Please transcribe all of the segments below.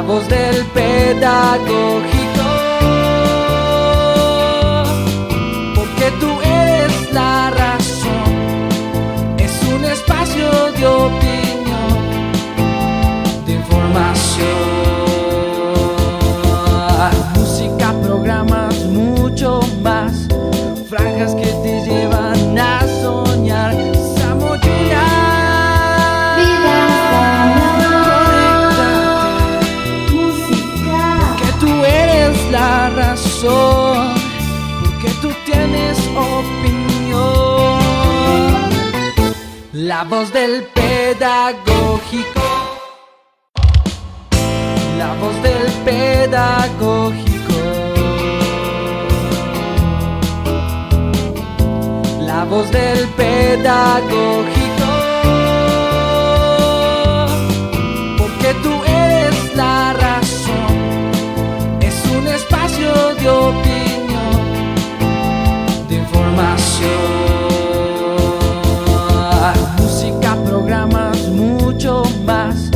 La voz del pedagógico, porque tú eres la razón. Es un espacio de opinión, de información, música, programas, mucho más, franjas que te llevan a soñar. Samoyura, la razón, porque tú tienes opinión. La voz del pedagógico, la voz del pedagógico, la voz del pedagógico, porque tú eres la razón. Un espacio de opinión, de información, música, programas, mucho más,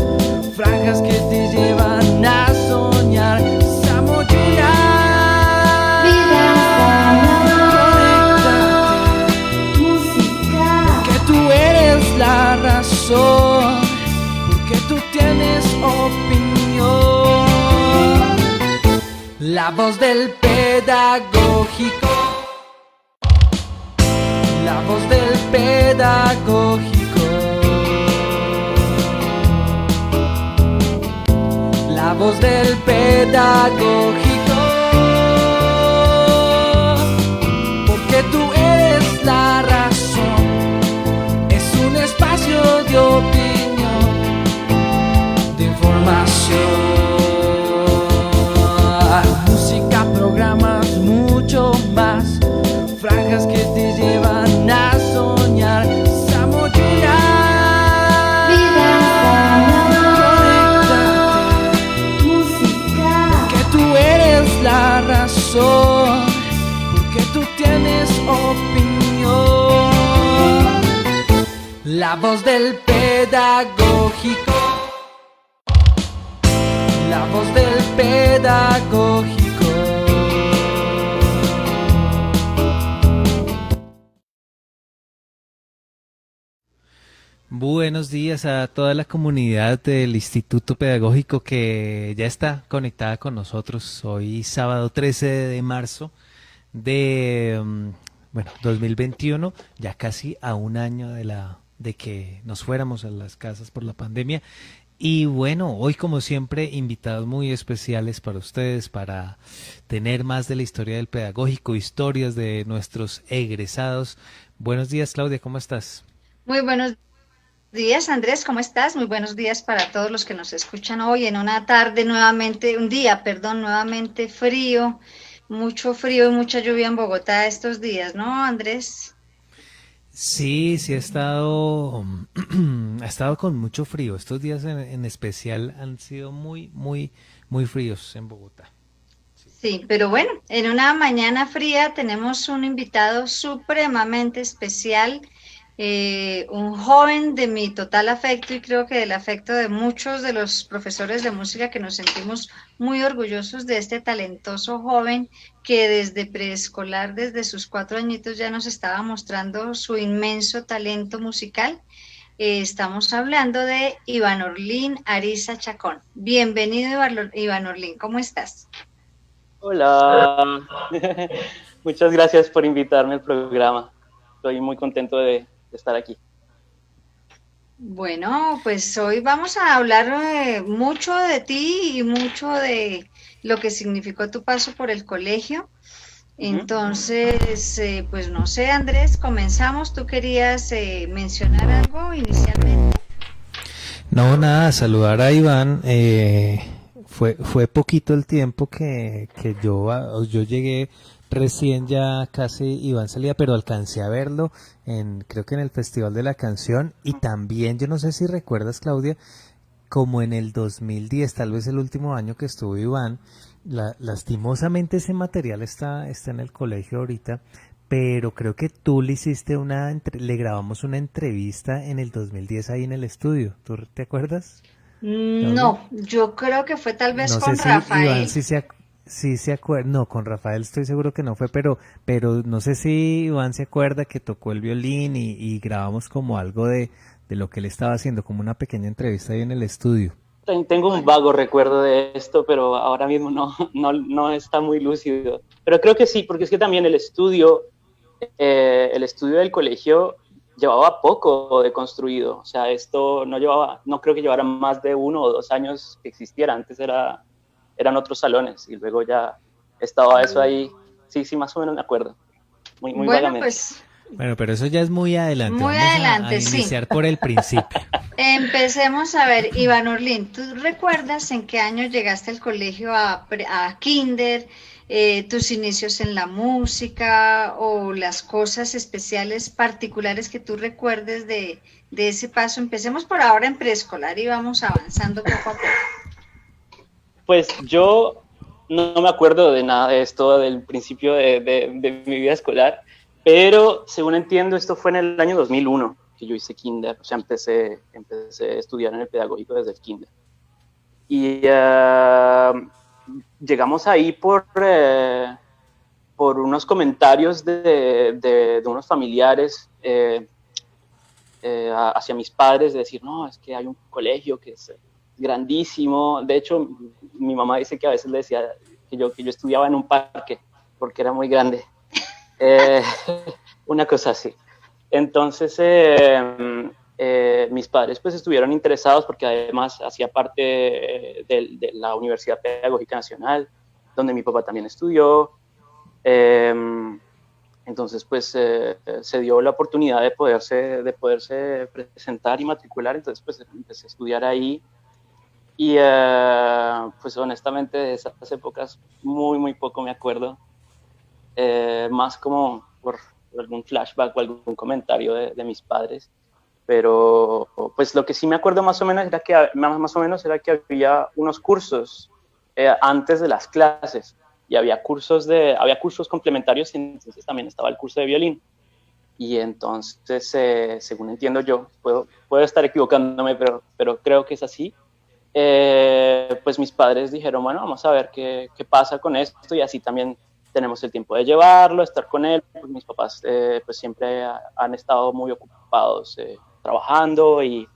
franjas que te llevan a soñar. Samoyura, conéctate, música, porque tú eres la razón, porque tú tienes opinión. La voz del pedagógico, la voz del pedagógico, la voz del pedagógico, porque tú eres la razón. Es un espacio de opinión, de información, música, programas, mucho más, franjas que te llevan a soñar. Samoyura, conéctate, música, porque tú eres la razón, porque tú tienes opinión. La voz del pedagógico, la voz del pedagógico. Buenos días a toda la comunidad del Instituto Pedagógico que ya está conectada con nosotros. Hoy sábado 13 de marzo de 2021, ya casi a un año de que nos fuéramos a las casas por la pandemia. Y bueno, hoy como siempre invitados muy especiales para ustedes, para tener más de la historia del pedagógico, historias de nuestros egresados. Buenos días, Claudia, ¿cómo estás? Muy buenos días, Andrés, ¿cómo estás? Muy buenos días para todos los que nos escuchan hoy en una tarde nuevamente, un día, perdón, nuevamente frío, mucho frío y mucha lluvia en Bogotá estos días, ¿no, Andrés? Sí, sí ha estado, ha estado con mucho frío. Estos días en especial han sido muy fríos en Bogotá. Sí, pero bueno, en una mañana fría tenemos un invitado supremamente especial, un joven de mi total afecto y creo que del afecto de muchos de los profesores de música que nos sentimos muy orgullosos de este talentoso joven que desde preescolar, desde sus 4 añitos ya nos estaba mostrando su inmenso talento musical. Estamos hablando de Iván Orlín Ariza Chacón. Bienvenido, Iván Orlín, ¿cómo estás? Hola, muchas gracias por invitarme al programa. Estoy muy contento de estar aquí. Bueno, pues hoy vamos a hablar mucho de ti y mucho de lo que significó tu paso por el colegio. Entonces, pues no sé, Andrés, comenzamos. ¿Tú querías mencionar algo inicialmente? No, nada, saludar a Iván. Fue poquito el tiempo que yo llegué recién, ya casi Iván salía, pero alcancé a verlo creo que en el Festival de la Canción, y también, yo no sé si recuerdas, Claudia, como en el 2010, tal vez el último año que estuvo Iván. Lastimosamente ese material está en el colegio ahorita, pero creo que tú le hiciste le grabamos una entrevista en el 2010 ahí en el estudio. ¿Tú te acuerdas? No, yo creo que fue tal vez No sé con si Iván Rafael. sí se acuerda, no, con Rafael estoy seguro que no fue, pero no sé si Iván se acuerda que tocó el violín y grabamos como algo de lo que él estaba haciendo, como una pequeña entrevista ahí en el estudio. Tengo un Bueno, vago recuerdo de esto, pero ahora mismo no está muy lúcido. Pero creo que sí, porque es que también el estudio del colegio llevaba poco de construido. O sea, esto no creo que llevara más de 1 o 2 años que existiera. Antes eran otros salones y luego ya estaba eso ahí. Sí, sí, más o menos me acuerdo. Muy bueno, vagamente. pues Bueno, pero eso ya es muy adelante, muy vamos a adelante, sí. iniciar por el principio. Empecemos a ver, Iván Orlín, ¿tú recuerdas en qué año llegaste al colegio a kinder, tus inicios en la música o las cosas especiales, particulares que tú recuerdes de ese paso? Empecemos por ahora en preescolar y vamos avanzando poco a poco. Pues yo no me acuerdo de nada de esto del principio de mi vida escolar, pero según entiendo esto fue en el año 2001 que yo hice kinder, o sea, empecé a estudiar en el pedagógico desde el kinder. Y llegamos ahí por unos comentarios de unos familiares hacia mis padres, de decir, no, es que hay un colegio que es grandísimo. De hecho, mi mamá dice que a veces le decía que yo estudiaba en un parque porque era muy grande. Eh, una cosa así. Entonces, mis padres pues estuvieron interesados porque además hacía parte de la Universidad Pedagógica Nacional, donde mi papá también estudió. Eh, entonces, pues se dio la oportunidad de poderse presentar y matricular. Entonces, pues empecé a estudiar ahí. Y pues honestamente de esas épocas muy poco me acuerdo. Más como por algún flashback o algún comentario de mis padres. Pero pues lo que sí me acuerdo más o menos era que había unos cursos antes de las clases y había cursos complementarios y entonces también estaba el curso de violín. Y entonces, según entiendo yo, puedo estar equivocándome, pero creo que es así. Pues mis padres dijeron, bueno, vamos a ver qué pasa con esto y así también tenemos el tiempo de llevarlo, estar con él. Pues mis papás pues siempre han estado muy ocupados trabajando y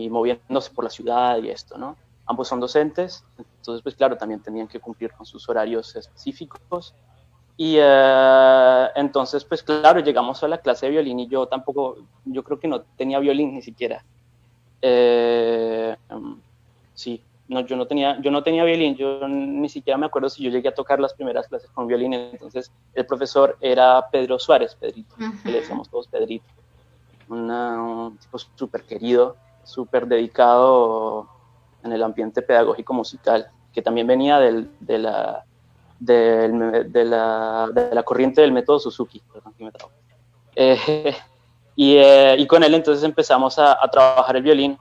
moviéndose por la ciudad y esto, ¿no? Ambos son docentes, entonces pues claro, también tenían que cumplir con sus horarios específicos. Y entonces pues claro, llegamos a la clase de violín y yo creo que no tenía violín ni siquiera. Sí, no, yo no tenía violín, yo ni siquiera me acuerdo si yo llegué a tocar las primeras clases con violín. Entonces el profesor era Pedro Suárez, Pedrito, que le decíamos todos Pedrito, un tipo súper querido, súper dedicado en el ambiente pedagógico musical, que también venía de la corriente del método Suzuki. Perdón, que me trago. Y con él entonces empezamos a trabajar el violín.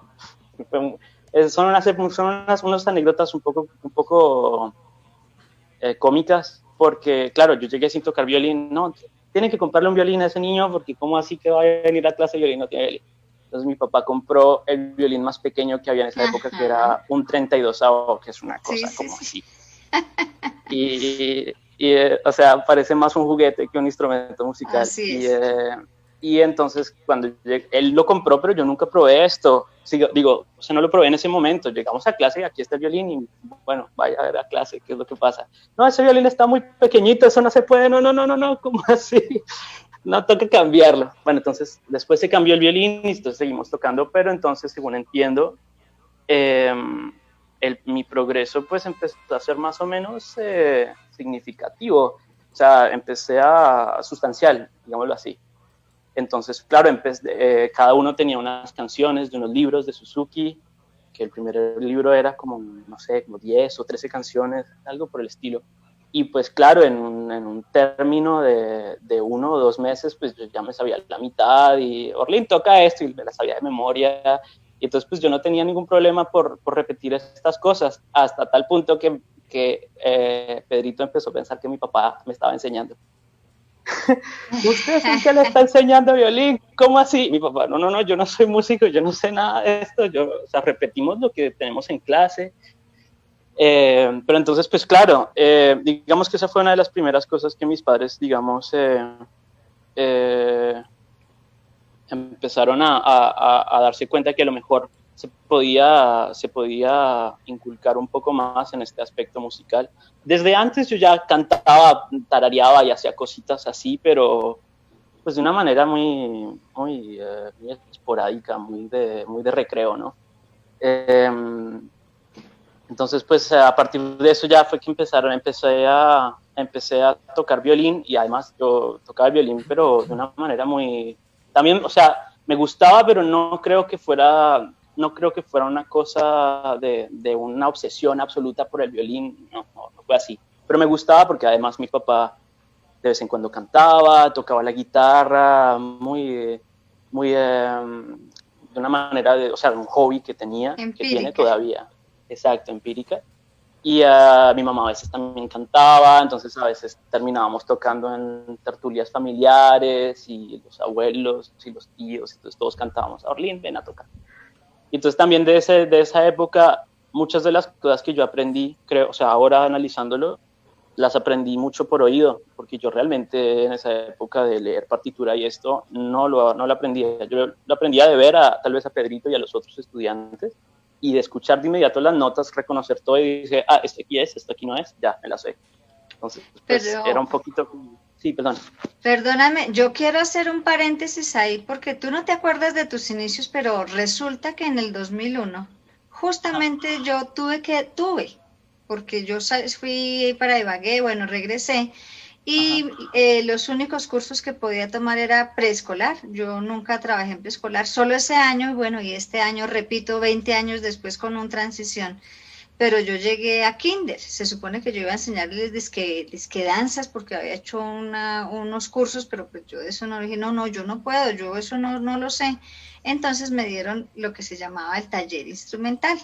Son unas anécdotas un poco cómicas, porque claro, yo llegué sin tocar violín, no, tienen que comprarle un violín a ese niño porque cómo así que va a venir a clase de violín, no tiene violín. Entonces mi papá compró el violín más pequeño que había en esa época, que era un 32avo, que es una cosa Sí, como sí. así. O sea, parece más un juguete que un instrumento musical. Así es. Y entonces cuando él lo compró, pero yo nunca probé esto. Digo, o sea, no lo probé en ese momento. Llegamos a clase y aquí está el violín y bueno, vaya a ver a clase, ¿qué es lo que pasa? No, ese violín está muy pequeñito, eso no se puede, no, ¿cómo así? No, toca cambiarlo. Bueno, entonces después se cambió el violín y entonces seguimos tocando, pero entonces, según entiendo, mi progreso pues empezó a ser más o menos significativo. O sea, empecé sustancial, digámoslo así. Entonces, claro, cada uno tenía unas canciones de unos libros de Suzuki, que el primer libro era como, no sé, como 10 o 13 canciones, algo por el estilo. Y pues claro, en un término de 1 o 2 meses, pues yo ya me sabía la mitad y Orlín toca esto y me la sabía de memoria. Y entonces pues yo no tenía ningún problema por repetir estas cosas, hasta tal punto que Pedrito empezó a pensar que mi papá me estaba enseñando. ¿Usted es el que le está enseñando violín? ¿Cómo así? Mi papá, no, no, no, yo no soy músico, yo no sé nada de esto, o sea, repetimos lo que tenemos en clase. Pero entonces, pues claro, digamos que esa fue una de las primeras cosas que mis padres, digamos, empezaron a darse cuenta que a lo mejor se podía inculcar un poco más en este aspecto musical. Desde antes yo ya cantaba, tarareaba y hacía cositas así, pero pues de una manera muy esporádica, muy de recreo, ¿no? Entonces, pues a partir de eso ya fue que empecé a tocar violín, y además yo tocaba el violín, pero de una manera muy, también, o sea, me gustaba, pero no creo que fuera una cosa de una obsesión absoluta por el violín, no fue así. Pero me gustaba porque además mi papá de vez en cuando cantaba, tocaba la guitarra, de una manera, o sea, un hobby que tenía, Empírica. que tiene todavía, exacto, empírica. Y mi mamá a veces también cantaba, entonces a veces terminábamos tocando en tertulias familiares, y los abuelos y los tíos, entonces todos cantábamos, Orlín, ven a tocar. Y entonces también de esa época, muchas de las cosas que yo aprendí, creo, o sea, ahora analizándolo, las aprendí mucho por oído, porque yo realmente en esa época de leer partitura y esto, no lo aprendía. Yo lo aprendía de ver tal vez a Pedrito y a los otros estudiantes, y de escuchar de inmediato las notas, reconocer todo y dije, esto aquí es, esto aquí no es, ya, me la sé. Entonces, pues era un poquito... Sí, perdón. Perdóname, yo quiero hacer un paréntesis ahí porque tú no te acuerdas de tus inicios, pero resulta que en el 2001, justamente yo tuve, porque yo fui para Ibagué, bueno, regresé, y los únicos cursos que podía tomar era preescolar. Yo nunca trabajé en preescolar, solo ese año, y bueno, y este año, repito, 20 años después con una transición. Pero yo llegué a kinder, se supone que yo iba a enseñarles disque danzas porque había hecho unos cursos, pero pues yo de eso no dije, no, yo no puedo, yo eso no lo sé. Entonces me dieron lo que se llamaba el taller instrumental.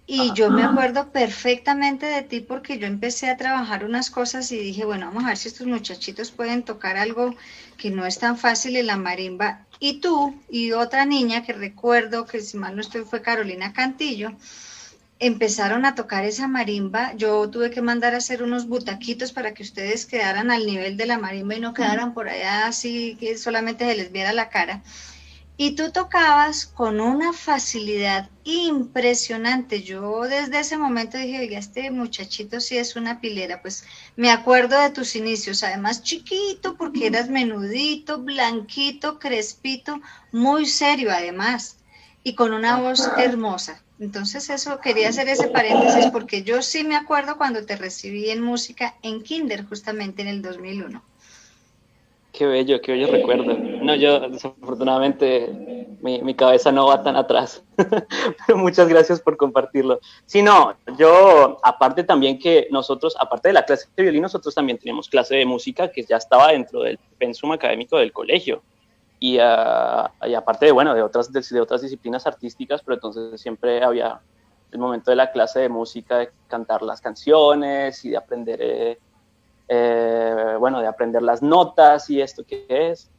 Y yo me acuerdo perfectamente de ti porque yo empecé a trabajar unas cosas y dije, bueno, vamos a ver si estos muchachitos pueden tocar algo que no es tan fácil en la marimba. Y tú y otra niña que recuerdo, que si mal no estoy, fue Carolina Cantillo, empezaron a tocar esa marimba. Yo tuve que mandar a hacer unos butaquitos para que ustedes quedaran al nivel de la marimba y no quedaran por allá así que solamente se les viera la cara. Y tú tocabas con una facilidad impresionante. Yo desde ese momento dije, oiga, este muchachito sí es una pilera. Pues me acuerdo de tus inicios, además chiquito porque eras menudito, blanquito, crespito, muy serio además, y con una voz hermosa. Entonces eso, quería hacer ese paréntesis porque yo sí me acuerdo cuando te recibí en música en kinder, justamente en el 2001. Qué bello recuerdo. No, yo desafortunadamente mi cabeza no va tan atrás, pero muchas gracias por compartirlo. Sí, no, yo aparte también que nosotros, aparte de la clase de violín, nosotros también teníamos clase de música que ya estaba dentro del pensum académico del colegio. Y aparte de otras disciplinas artísticas, pero entonces siempre había el momento de la clase de música, de cantar las canciones y de aprender, de aprender las notas y esto que es.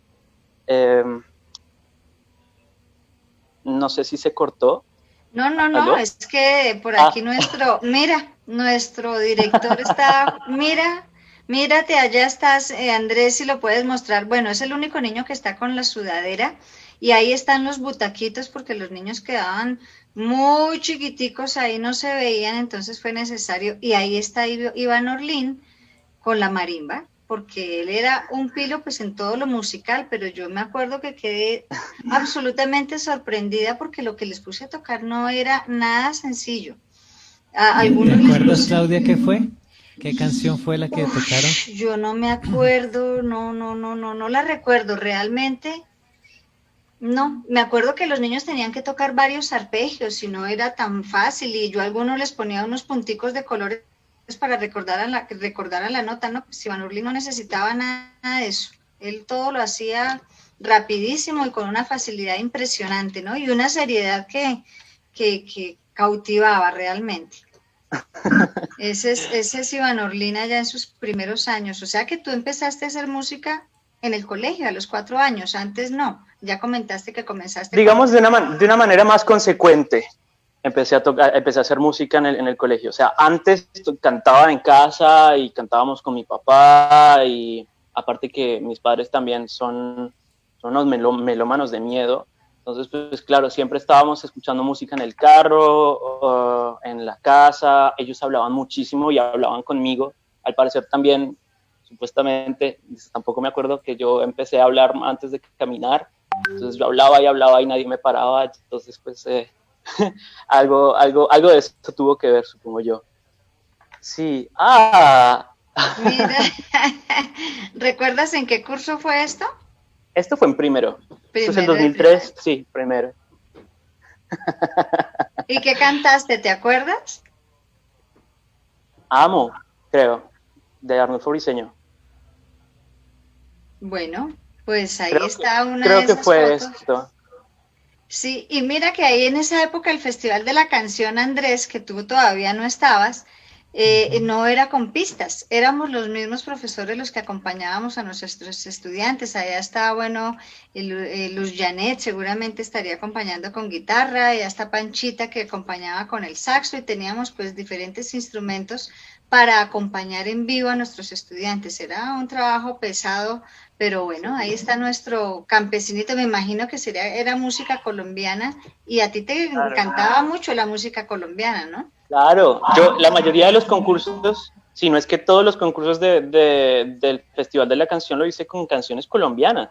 No sé si se cortó. No, ¿Aló? es que por aquí nuestro director está, mírate, allá estás, Andrés, si lo puedes mostrar. Bueno, es el único niño que está con la sudadera y ahí están los butaquitos porque los niños quedaban muy chiquiticos, ahí no se veían, entonces fue necesario. Y ahí está Iván Orlín con la marimba, porque él era un pilo pues en todo lo musical, pero yo me acuerdo que quedé absolutamente sorprendida porque lo que les puse a tocar no era nada sencillo. ¿Te acuerdas, Claudia, qué fue? ¿Qué canción fue la que tocaron? Yo no me acuerdo, no la recuerdo realmente. No, me acuerdo que los niños tenían que tocar varios arpegios y no era tan fácil, y yo a algunos les ponía unos punticos de colores para recordaran la nota, ¿no? Pues Iván Urlí no necesitaba nada de eso, él todo lo hacía rapidísimo y con una facilidad impresionante, ¿no? Y una seriedad que cautivaba realmente. Ese es Iván Orlina ya en sus primeros años. O sea que tú empezaste a hacer música en el colegio a los 4 años. Antes no. Ya comentaste que comenzaste Digamos de una manera más consecuente. Empecé a hacer música en el colegio. O sea, antes cantaba en casa y cantábamos con mi papá, y aparte que mis padres también son unos melómanos de miedo. Entonces, pues claro, siempre estábamos escuchando música en el carro, en la casa. Ellos hablaban muchísimo y hablaban conmigo. Al parecer también, supuestamente, tampoco me acuerdo, que yo empecé a hablar antes de caminar. Entonces yo hablaba y nadie me paraba. Entonces, pues algo de eso tuvo que ver, supongo yo. Sí. Mira, ¿recuerdas en qué curso fue esto? Esto fue en primero. Esto es el Primero de 2003, primaria. sí, primero. ¿Y qué cantaste? ¿Te acuerdas? Amo, creo, de Arnulfo Briseño. Bueno, pues ahí Creo está una de creo que esas fue fotos. esto. Sí, y mira que ahí en esa época el Festival de la Canción Andrés, que tú todavía no estabas, no era con pistas, éramos los mismos profesores los que acompañábamos a nuestros estudiantes. Allá estaba, bueno, Luz Janet seguramente estaría acompañando con guitarra, y hasta Panchita que acompañaba con el saxo, y teníamos pues diferentes instrumentos para acompañar en vivo a nuestros estudiantes. Era un trabajo pesado, pero bueno, ahí está nuestro campesinito. Me imagino que era música colombiana, y a ti te Claro. encantaba mucho la música colombiana, ¿no? Claro, la mayoría de los concursos, si no es que todos los concursos del Festival de la Canción lo hice con canciones colombianas,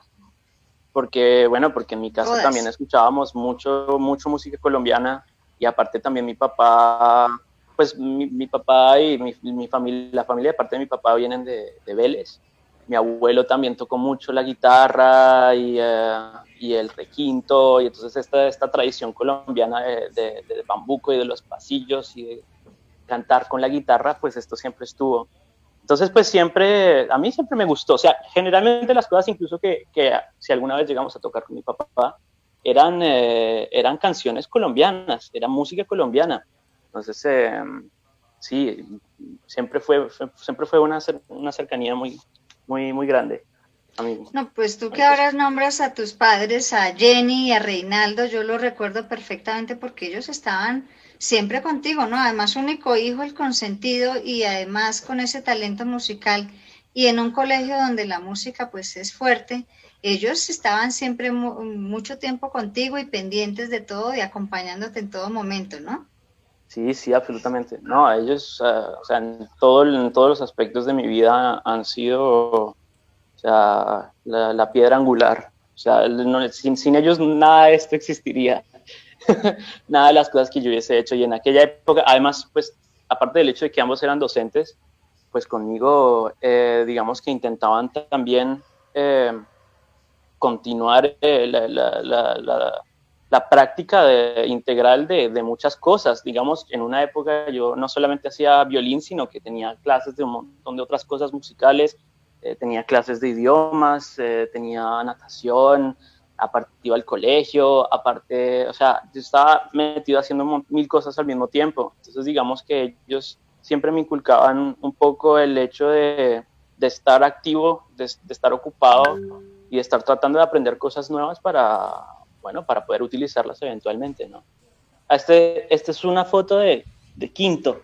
porque, bueno, porque en mi casa Todas. también escuchábamos mucho música colombiana, y aparte también mi papá, pues mi papá y mi familia, la familia de parte de mi papá vienen de Vélez. Mi abuelo también tocó mucho la guitarra y el requinto, y entonces esta tradición colombiana de bambuco y de los pasillos y de cantar con la guitarra, pues esto siempre estuvo. Entonces, pues a mí siempre me gustó. O sea, generalmente las cosas, incluso que si alguna vez llegamos a tocar con mi papá, eran canciones colombianas, era música colombiana. Entonces, sí, siempre fue una cercanía muy grande a mí. No, pues tú que ahora nombras a tus padres, a Jenny y a Reinaldo, yo lo recuerdo perfectamente porque ellos estaban siempre contigo, ¿no? Además, único hijo, el consentido, y además con ese talento musical, y en un colegio donde la música pues es fuerte. Ellos estaban siempre mucho tiempo contigo y pendientes de todo y acompañándote en todo momento, ¿no? Sí, absolutamente. No, ellos, o sea, en todos los aspectos de mi vida han sido, o sea, la piedra angular. O sea, sin ellos nada de esto existiría. Nada de las cosas que yo hubiese hecho. Y en aquella época, además, pues, aparte del hecho de que ambos eran docentes, pues conmigo, digamos que intentaban también continuar la práctica integral de muchas cosas. Digamos, en una época yo no solamente hacía violín, sino que tenía clases de un montón de otras cosas musicales, tenía clases de idiomas, tenía natación, aparte iba al colegio, aparte, o sea, yo estaba metido haciendo mil cosas al mismo tiempo. Entonces, digamos que ellos siempre me inculcaban un poco el hecho de estar activo, de estar ocupado y de estar tratando de aprender cosas nuevas para poder utilizarlas eventualmente, ¿no? Esta es una foto de quinto,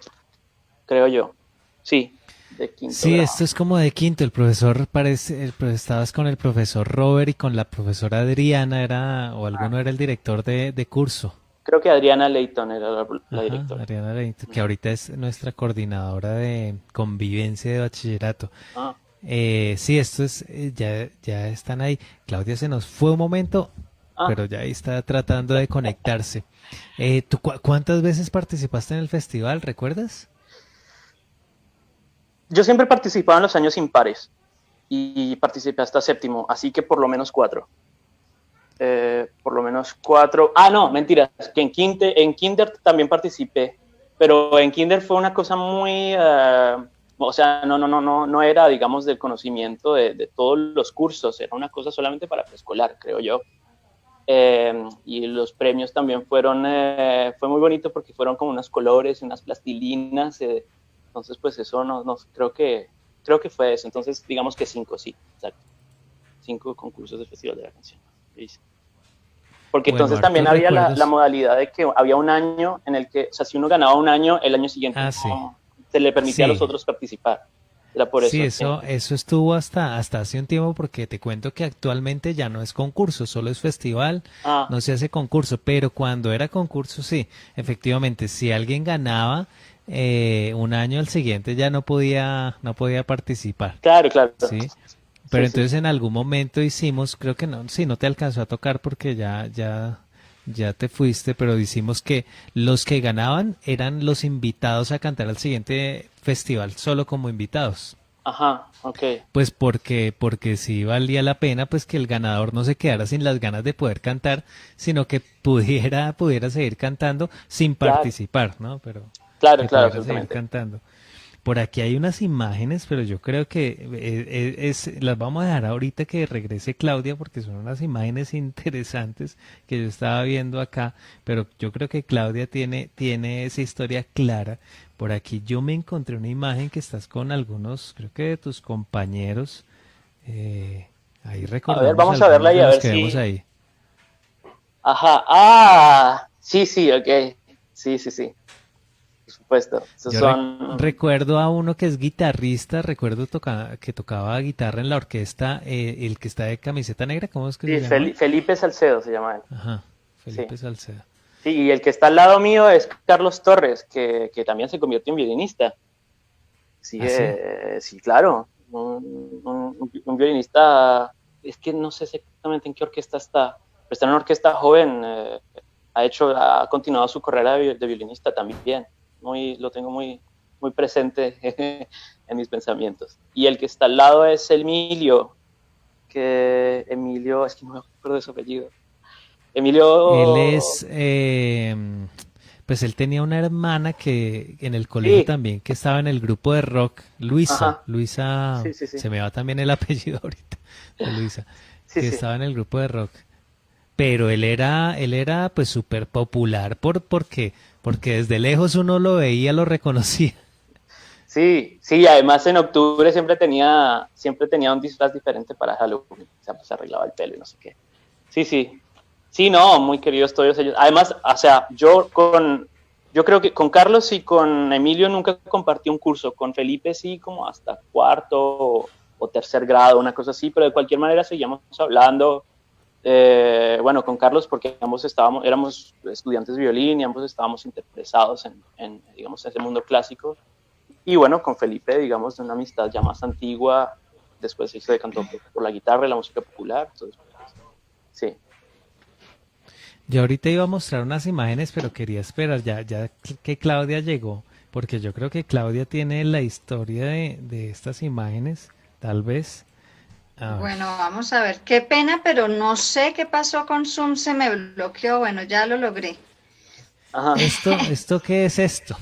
creo yo. Sí, de quinto Sí, grado. esto es como de quinto. El profesor parece, estabas con el profesor Robert y con la profesora Adriana, o alguno era el director de curso. Creo que Adriana Leighton era la Ajá, directora. Adriana Leito, que ahorita es nuestra coordinadora de convivencia de bachillerato. Ah, Sí, esto es, ya están ahí. Claudia se nos fue un momento, pero ya ahí está tratando de conectarse. ¿Tú cuántas veces participaste en el festival? ¿Recuerdas? yo siempre participaba en los años impares y participé hasta séptimo, así que por lo menos 4. Por lo menos 4. Ah, no, mentiras, que en kinder también participé, pero en kinder fue una cosa muy, o sea, no era, digamos, del conocimiento de todos los cursos, era una cosa solamente para preescolar, creo yo. y los premios también fueron, fue muy bonito porque fueron como unos colores, unas plastilinas, entonces pues eso no creo que fue eso, entonces digamos que 5, sí, exacto, 5 concursos del Festival de la Canción. Sí. Porque Bueno, entonces también hartos había recuerdos. la modalidad de que había un año en el que, o sea, si uno ganaba un año, el año siguiente Sí. se le permitía Sí. a los otros participar. Era por Sí, eso. eso estuvo hasta hace un tiempo porque te cuento que actualmente ya no es concurso, solo es festival, Ah, no se hace concurso, pero cuando era concurso sí, efectivamente, si alguien ganaba un año al siguiente ya no podía participar, claro, claro. ¿sí? Pero Sí, entonces sí. en algún momento hicimos, creo que no, sí, no te alcanzó a tocar porque ya te fuiste, pero hicimos que los que ganaban eran los invitados a cantar al siguiente festival, solo como invitados. Ajá, ok. Pues porque sí valía la pena pues que el ganador no se quedara sin las ganas de poder cantar, sino que pudiera seguir cantando sin Claro, participar, ¿no? Pero claro, que claro, pudiera seguir absolutamente. cantando. Por aquí hay unas imágenes, pero yo creo que las vamos a dejar ahorita que regrese Claudia porque son unas imágenes interesantes que yo estaba viendo acá, pero yo creo que Claudia tiene esa historia clara. Por aquí yo me encontré una imagen que estás con algunos, creo que de tus compañeros. eh, Ahí A ver, recordamos vamos a verla algunos y de a los ver que vemos si... ahí. Ajá, ah, sí, sí, ok. Sí, sí, sí, por supuesto. Esos Yo son... recuerdo a uno que es guitarrista, recuerdo que tocaba guitarra en la orquesta, el que está de camiseta negra, ¿cómo es que se Sí, llama? Felipe Salcedo se llama él. Ajá, Sí. Felipe Salcedo. Sí, y el que está al lado mío es Carlos Torres, que también se convirtió en violinista. Sí, ¿Ah, sí? sí, claro. Un violinista, es que no sé exactamente en qué orquesta está, pero está en una orquesta joven, ha continuado su carrera de violinista también. Lo tengo muy presente en mis pensamientos. Y el que está al lado es Emilio, es que no me acuerdo de su apellido. Él Emilio, es, pues él tenía una hermana que en el colegio sí, también, que estaba en el grupo de rock, Luisa, ajá, Luisa, sí, sí, sí, se me va también el apellido ahorita, de Luisa, sí, que sí. estaba en el grupo de rock. Pero él era pues súper popular porque desde lejos uno lo veía, lo reconocía. Sí, sí, además en octubre siempre tenía un disfraz diferente para Halloween. O sea, pues se arreglaba el pelo y no sé qué. Sí, sí. Sí, no, muy queridos todos ellos. Además, o sea, yo creo que con Carlos y con Emilio nunca compartí un curso. Con Felipe sí, como hasta cuarto o tercer grado, una cosa así, pero de cualquier manera seguíamos hablando. Bueno, con Carlos porque éramos estudiantes de violín y ambos estábamos interesados digamos, ese mundo clásico. Y bueno, con Felipe, digamos, de una amistad ya más antigua, después se decantó por la guitarra y la música popular. Entonces, sí. Yo ahorita iba a mostrar unas imágenes, pero quería esperar ya que Claudia llegó, porque yo creo que Claudia tiene la historia de estas imágenes, tal vez. A ver. Bueno, vamos a ver. Qué pena, pero no sé qué pasó con Zoom, se me bloqueó. Bueno, ya lo logré. Ajá. ¿Esto qué es esto?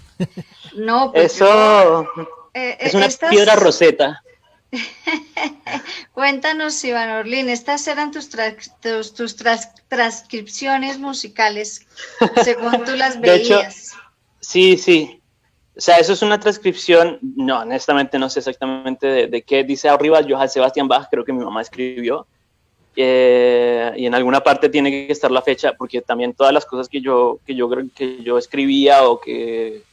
No, pues yo, Eso es una piedra estas, roseta. cuéntanos, Iván Orlín, estas eran tus transcripciones musicales, según tú las De hecho, veías. sí, sí. O sea, eso es una transcripción, no, honestamente no sé exactamente de qué dice arriba Johann Sebastian Bach, creo que mi mamá escribió, y en alguna parte tiene que estar la fecha, porque también todas las cosas que yo escribía o que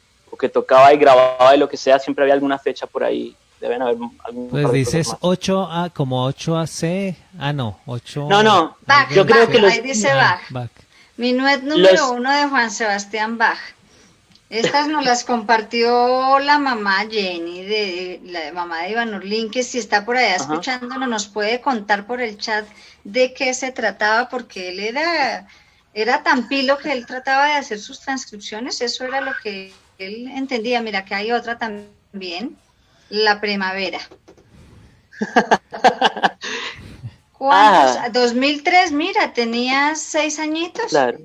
tocaba y grababa y lo que sea, siempre había alguna fecha por ahí, deben haber algún Pues par de cosas dices más. 8A, como 8AC. Ah, no, 8. No, Bach, Algo yo creo Bach, que dice. ahí dice Bach. Bach. Minuet número los, 1 de Juan Sebastián Bach. Estas nos las compartió la mamá Jenny, la mamá de Iván Orlín, que si está por allá ajá, escuchándonos nos puede contar por el chat de qué se trataba, porque él era tan pilo que él trataba de hacer sus transcripciones, eso era lo que él entendía. Mira, que hay otra también, La Primavera. ¿Cuántos? ah, 2003, mira, tenías 6 añitos. claro,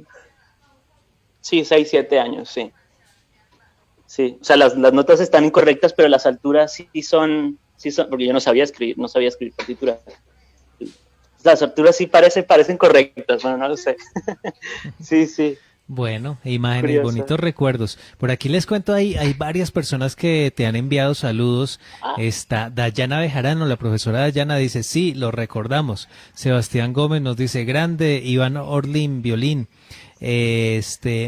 sí, 6, 7 años, sí. Sí, o sea, las notas están incorrectas, pero las alturas sí son, porque yo no sabía escribir partituras. las alturas sí parecen correctas, bueno, no lo sé. Sí, sí. Bueno, imágenes, Curioso. bonitos recuerdos. Por aquí les cuento, hay varias personas que te han enviado saludos. Está Dayana Bejarano, la profesora Dayana dice, sí, lo recordamos. Sebastián Gómez nos dice, grande, Iván Orlin, violín.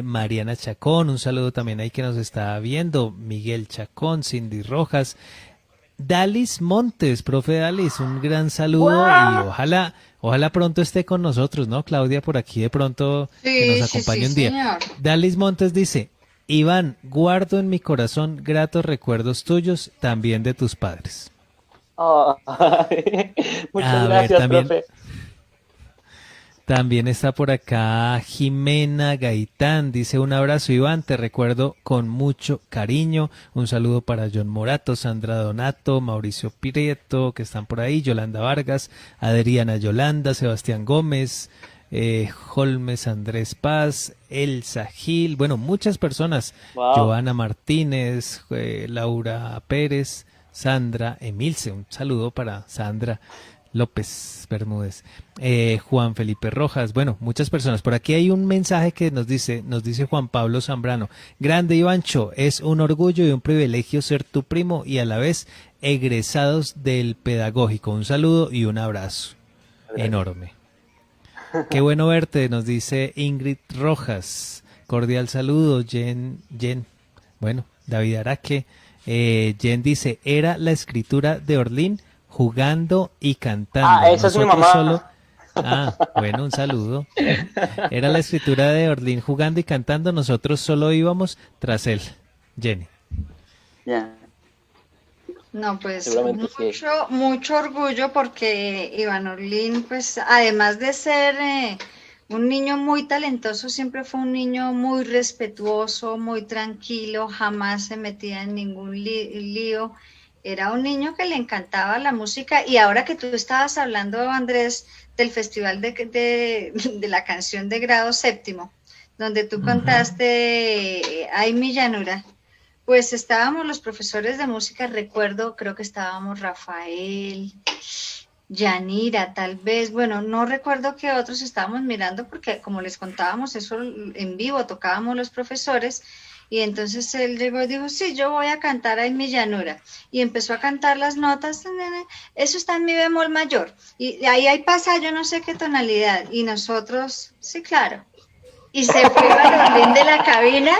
Mariana Chacón, un saludo también ahí que nos está viendo. Miguel Chacón, Cindy Rojas. Dalis Montes, profe Dalis, un gran saludo y ojalá pronto esté con nosotros, ¿no? Claudia, por aquí de pronto que nos acompañe un día. Señor. Dalis Montes dice, Iván, guardo en mi corazón gratos recuerdos tuyos, también de tus padres. Oh, muchas gracias, también, profe. También está por acá Jimena Gaitán, dice un abrazo Iván, te recuerdo con mucho cariño, un saludo para John Morato, Sandra Donato, Mauricio Prieto, que están por ahí, Yolanda Vargas, Adriana Yolanda, Sebastián Gómez, Holmes Andrés Paz, Elsa Gil, bueno, muchas personas, Wow. Joana Martínez, Laura Pérez, Sandra Emilce, un saludo para Sandra López Bermúdez, Juan Felipe Rojas, bueno, muchas personas. Por aquí hay un mensaje que nos dice Juan Pablo Zambrano, grande Ivancho, es un orgullo y un privilegio ser tu primo y a la vez egresados del pedagógico. Un saludo y un abrazo enorme. Qué bueno verte, nos dice Ingrid Rojas, cordial saludo, Jen, bueno, David Araque, Jen dice, era la escritura de Orlín, jugando y cantando. Esa es mi mamá. Bueno, un saludo. Era la escritura de Orlín jugando y cantando, nosotros solo íbamos tras él. Jenny. Yeah. No, pues Seguramente sí. mucho orgullo porque Iván Orlín, pues además de ser un niño muy talentoso, siempre fue un niño muy respetuoso, muy tranquilo, jamás se metía en ningún lío. Era un niño que le encantaba la música y ahora que tú estabas hablando, Andrés, del festival de la canción de grado séptimo, donde tú cantaste Ay, mi llanura, pues estábamos los profesores de música, recuerdo, creo que estábamos Rafael, Yanira, tal vez, bueno, no recuerdo qué otros estábamos mirando porque como les contábamos eso en vivo, tocábamos los profesores. Y entonces él llegó y dijo, sí, yo voy a cantar ahí mi llanura. Y empezó a cantar las notas, eso está en mi bemol mayor. Y ahí pasa yo no sé qué tonalidad. Y nosotros, sí, claro. Y se fue a Orlín de la cabina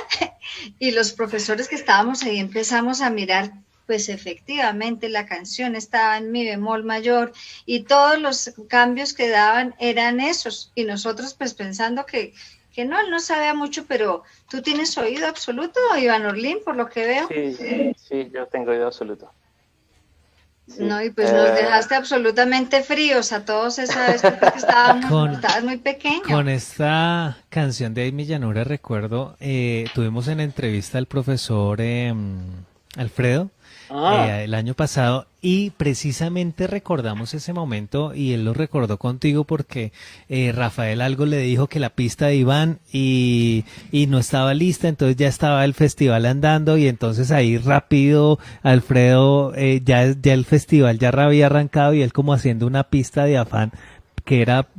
y los profesores que estábamos ahí empezamos a mirar, pues efectivamente la canción estaba en mi bemol mayor y todos los cambios que daban eran esos. Y nosotros pues pensando que no, él no sabía mucho, pero tú tienes oído absoluto, Iván Orlín, por lo que veo. Sí, yo tengo oído absoluto. Sí. No, y pues nos dejaste absolutamente fríos a todos esa vez porque estabas muy pequeño. Con esta canción de Ay mi llanura recuerdo, tuvimos en entrevista al profesor Alfredo el año pasado y precisamente recordamos ese momento y él lo recordó contigo porque Rafael algo le dijo que la pista de Iván y no estaba lista, entonces ya estaba el festival andando y entonces ahí rápido Alfredo ya el festival ya había arrancado y él como haciendo una pista de afán que era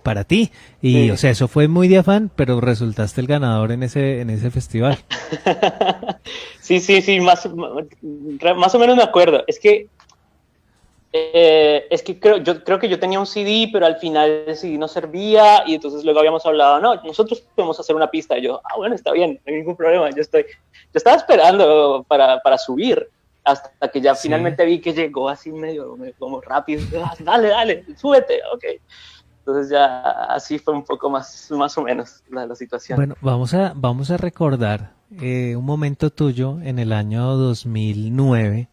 para ti y sí. O sea, eso fue muy de afán, pero resultaste el ganador en ese festival. Sí, más o menos me acuerdo. Es que creo que yo tenía un CD, pero al final el CD no servía y entonces luego habíamos hablado, no, nosotros podemos hacer una pista. Y yo, bueno, está bien, no hay ningún problema. Yo estaba esperando para subir. Hasta que ya finalmente vi que llegó así medio como rápido, dale, súbete, ok. Entonces ya así fue un poco más o menos la situación. Bueno, vamos a recordar un momento tuyo en el año 2009.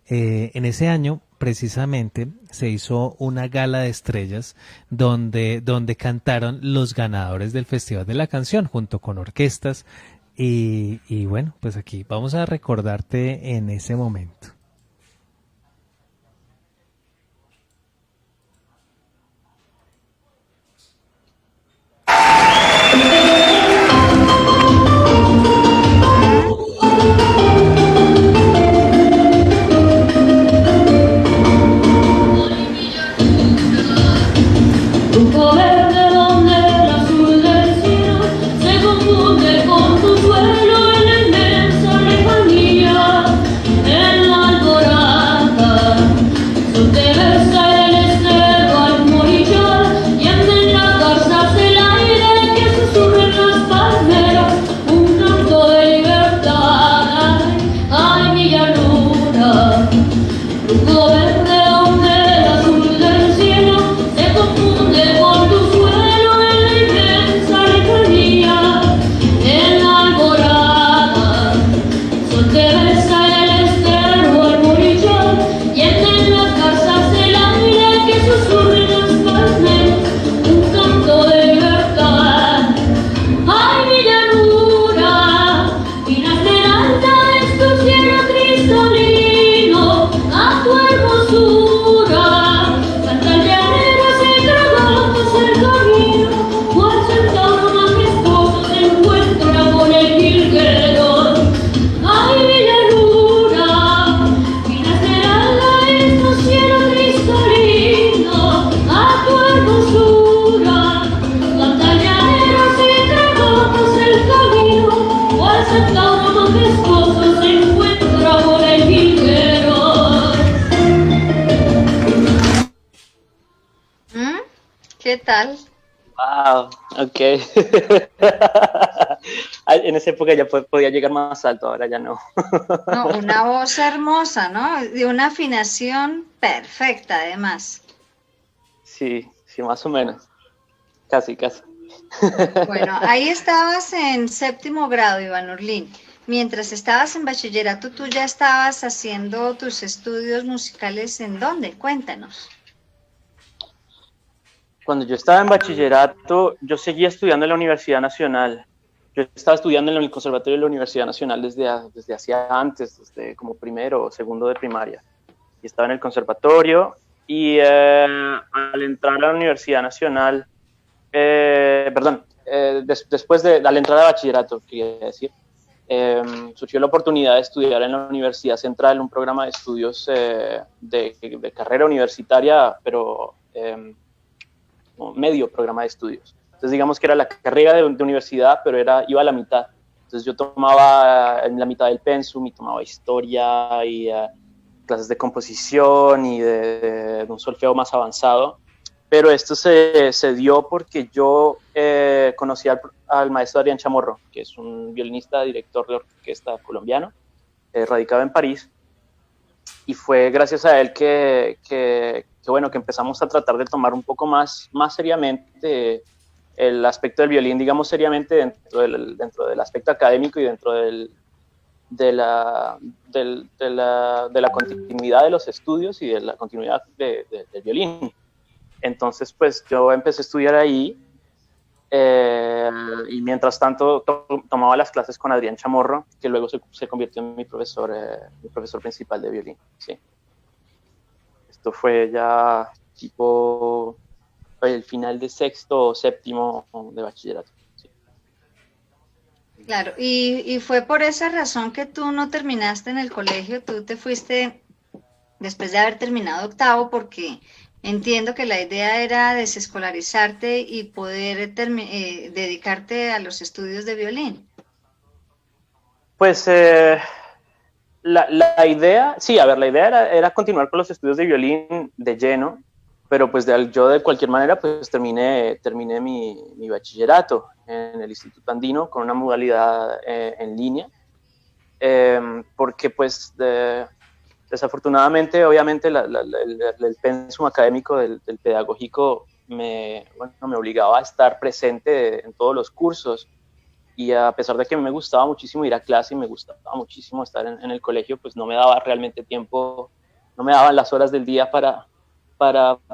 En ese año precisamente se hizo una gala de estrellas donde cantaron los ganadores del Festival de la Canción junto con orquestas. Y bueno, pues aquí vamos a recordarte en ese momento. tal? Wow, ok. En esa época ya podía llegar más alto, ahora ya no. No, una voz hermosa, ¿no? De una afinación perfecta, además. Sí, sí, más o menos. Casi, casi. Bueno, ahí estabas en séptimo grado, Iván Orlín. Mientras estabas en bachillerato, ¿tú ya estabas haciendo tus estudios musicales en dónde? Cuéntanos. Cuando yo estaba en bachillerato, yo seguía estudiando en la Universidad Nacional. Yo estaba estudiando en el Conservatorio de la Universidad Nacional desde hacía antes, desde como primero o segundo de primaria. Y estaba en el conservatorio y al entrar a la Universidad Nacional, después al entrar a bachillerato, quería decir, surgió la oportunidad de estudiar en la Universidad Central un programa de estudios de carrera universitaria, pero medio programa de estudios. Entonces digamos que era la carrera de universidad, pero iba a la mitad. Entonces yo tomaba en la mitad del pensum y tomaba historia y clases de composición y de un solfeo más avanzado. Pero esto se dio porque yo conocí al maestro Adrián Chamorro, que es un violinista, director de orquesta colombiano, radicado en París. Y fue gracias a él que empezamos a tratar de tomar un poco más seriamente el aspecto del violín, digamos seriamente dentro del aspecto académico y dentro de la continuidad de los estudios y de la continuidad del violín. Entonces, pues yo empecé a estudiar ahí y mientras tanto tomaba las clases con Adrián Chamorro, que luego se convirtió en mi profesor principal de violín. Sí. Esto fue ya tipo el final de sexto o séptimo de bachillerato. Sí. Claro, y fue por esa razón que tú no terminaste en el colegio, tú te fuiste después de haber terminado octavo, porque entiendo que la idea era desescolarizarte y poder dedicarte a los estudios de violín. Pues la idea, sí, a ver, la idea era continuar con los estudios de violín de lleno, pero pues yo de cualquier manera pues terminé mi bachillerato en el Instituto Andino con una modalidad en línea, porque pues desafortunadamente, obviamente, el pensum académico del pedagógico me obligaba a estar presente en todos los cursos, y a pesar de que me gustaba muchísimo ir a clase y me gustaba muchísimo estar en el colegio, pues no me daba realmente tiempo, no me daban las horas del día para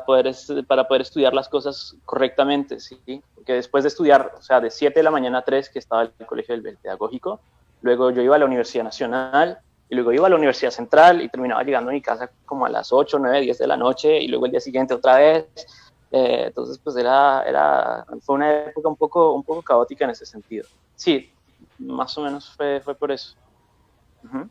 poder estudiar las cosas correctamente, ¿sí? Porque después de estudiar, o sea, de 7 de la mañana a 3, que estaba en el colegio del pedagógico, luego yo iba a la Universidad Nacional, y luego iba a la Universidad Central y terminaba llegando a mi casa como a las 8, 9, 10 de la noche, y luego el día siguiente otra vez. Entonces, pues fue una época un poco caótica en ese sentido. Sí, más o menos fue por eso. Uh-huh.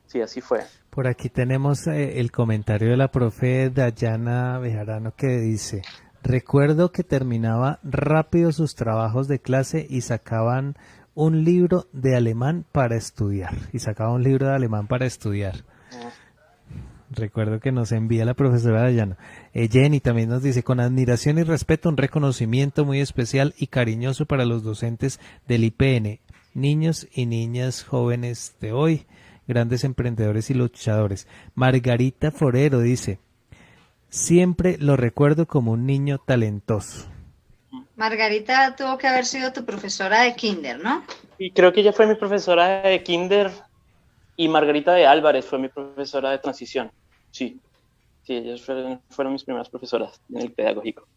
Sí, así fue. Por aquí tenemos el comentario de la profe Dayana Bejarano que dice: recuerdo que terminaba rápido sus trabajos de clase y sacaban un libro de alemán para estudiar. Recuerdo que nos envía la profesora Dayana. Jenny también nos dice: con admiración y respeto, un reconocimiento muy especial y cariñoso para los docentes del IPN, niños y niñas jóvenes de hoy, grandes emprendedores y luchadores. Margarita Forero dice: siempre lo recuerdo como un niño talentoso. Margarita tuvo que haber sido tu profesora de kinder, ¿no? Y creo que ella fue mi profesora de kinder, y Margarita de Álvarez fue mi profesora de transición. Sí, ellas fueron mis primeras profesoras en el pedagógico.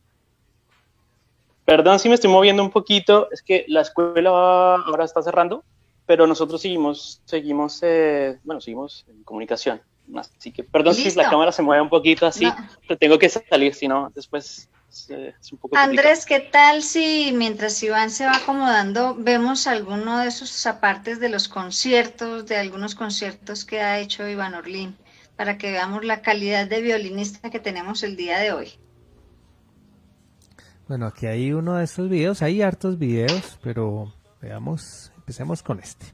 Perdón si me estoy moviendo un poquito, es que la escuela ahora está cerrando, pero nosotros seguimos en comunicación. Así que, perdón si la cámara se mueve un poquito así, no. Pero tengo que salir, si no, después es un poco Andrés, complicado. ¿qué tal si mientras Iván se va acomodando vemos alguno de esos apartes de los conciertos, de algunos conciertos que ha hecho Iván Orlín, para que veamos la calidad de violinista que tenemos el día de hoy? Bueno, aquí hay uno de estos videos, hay hartos videos, pero veamos, empecemos con este.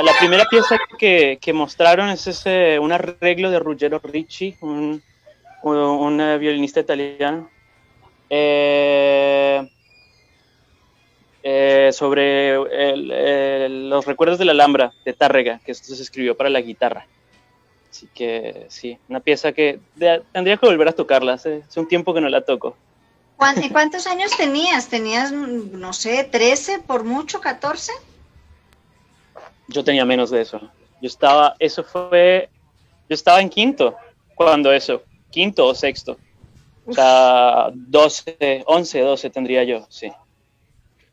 La primera pieza que mostraron es un arreglo de Ruggero Ricci, un violinista italiano, sobre los recuerdos de la Alhambra de Tárrega, que esto se escribió para la guitarra. Así que sí, una pieza que tendría que volver a tocarla, hace un tiempo que no la toco. ¿Cuántos años tenías? ¿Tenías, no sé, 13 por mucho, 14? Yo tenía menos de eso. Yo estaba en quinto cuando eso, quinto o sexto. O sea, 11, 12 tendría yo, sí.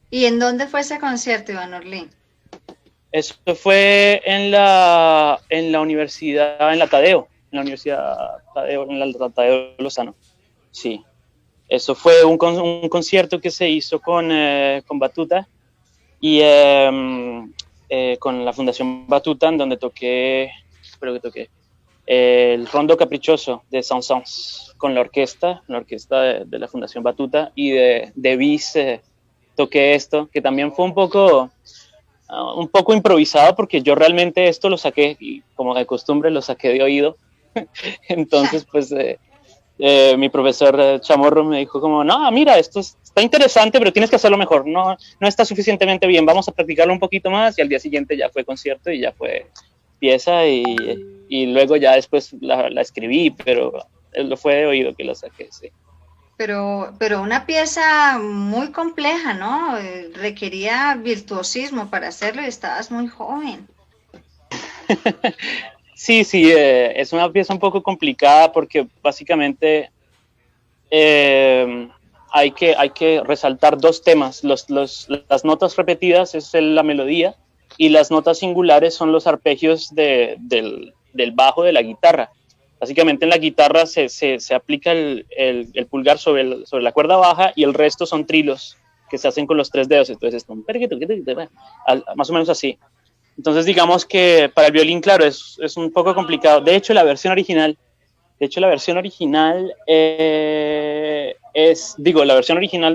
¿Y en dónde fue ese concierto, Iván Orlín? Eso fue en la universidad, en la Tadeo, en la Universidad Tadeo, en la Tadeo Lozano. Sí. Eso fue un concierto que se hizo con Batuta y con la Fundación Batuta, en donde toqué el Rondo Caprichoso de Saint-Saëns con la orquesta de la Fundación Batuta, y de Bis toqué esto, que también fue un poco improvisado, porque yo realmente esto lo saqué, y como de costumbre lo saqué de oído. Entonces pues mi profesor Chamorro me dijo como, no, mira, esto está interesante, pero tienes que hacerlo mejor, no está suficientemente bien, vamos a practicarlo un poquito más. Y al día siguiente ya fue concierto y ya fue pieza, y luego ya después la escribí, pero lo fue de oído que lo saqué, sí. Pero una pieza muy compleja, ¿no? Requería virtuosismo para hacerlo y estabas muy joven. Sí, es una pieza un poco complicada porque básicamente hay que resaltar dos temas. Las notas repetidas es la melodía, y las notas singulares son los arpegios del bajo de la guitarra. Básicamente en la guitarra se aplica el pulgar sobre la cuerda baja, y el resto son trilos que se hacen con los 3 dedos. Entonces más o menos así. Entonces digamos que para el violín, claro, es un poco complicado. De hecho, la versión original la versión original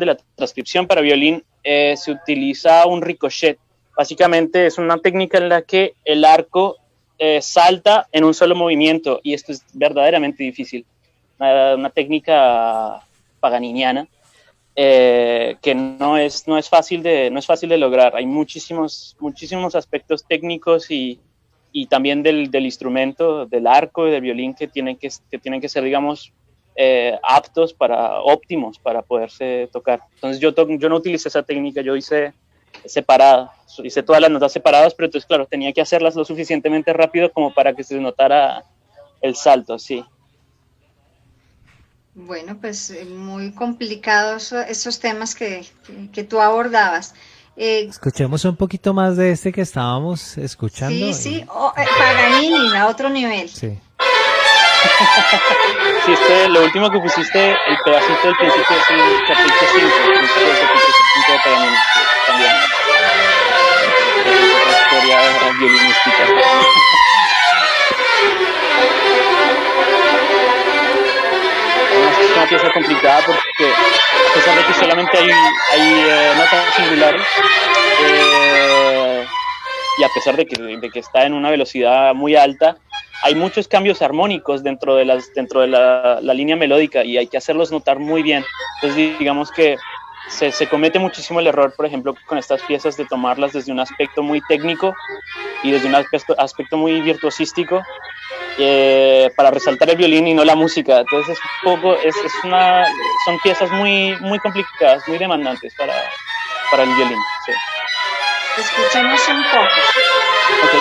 de la transcripción para violín se utiliza un ricochet. Básicamente es una técnica en la que el arco salta en un solo movimiento, y esto es verdaderamente difícil. Una técnica paganiniana que no es fácil de lograr. Hay muchísimos aspectos técnicos y también del instrumento, del arco y del violín, que tienen que ser, digamos, óptimos para poderse tocar. Entonces yo no utilicé esa técnica, yo hice todas las notas separadas, pero entonces, claro, tenía que hacerlas lo suficientemente rápido como para que se notara el salto, sí. Bueno, pues muy complicados esos temas que tú abordabas. Escuchemos un poquito más de este que estábamos escuchando. Sí, Paganini, a otro nivel. Sí. Sí, lo último que pusiste, el pedacito del principio, es el Capricho 5, el Capricho 5 de Paganini, que también es otra historia violinística. Es una pieza complicada porque a pesar de que solamente hay notas singulares, y a pesar de que está en una velocidad muy alta, hay muchos cambios armónicos dentro de la línea melódica y hay que hacerlos notar muy bien. Entonces digamos que se comete muchísimo el error, por ejemplo, con estas piezas de tomarlas desde un aspecto muy técnico y desde un aspecto muy virtuosístico, para resaltar el violín y no la música. Entonces son piezas muy, muy complicadas, muy demandantes para el violín. Sí. Escuchemos un poco. Okay.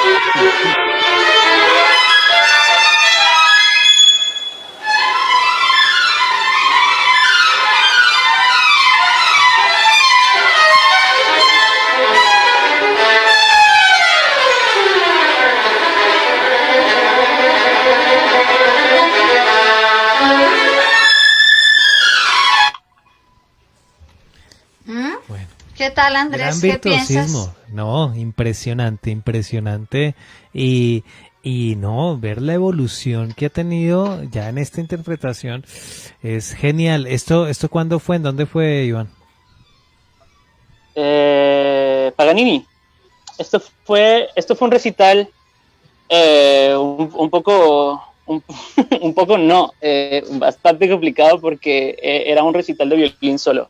Bueno. ¿Qué tal, Andrés? Gran ¿Qué piensas? virtuosismo. No, impresionante, impresionante. Y no, ver la evolución que ha tenido ya en esta interpretación es genial. ¿Esto cuándo fue? ¿En dónde fue, Iván? Paganini. Esto fue un recital un poco no, bastante complicado porque era un recital de violín solo.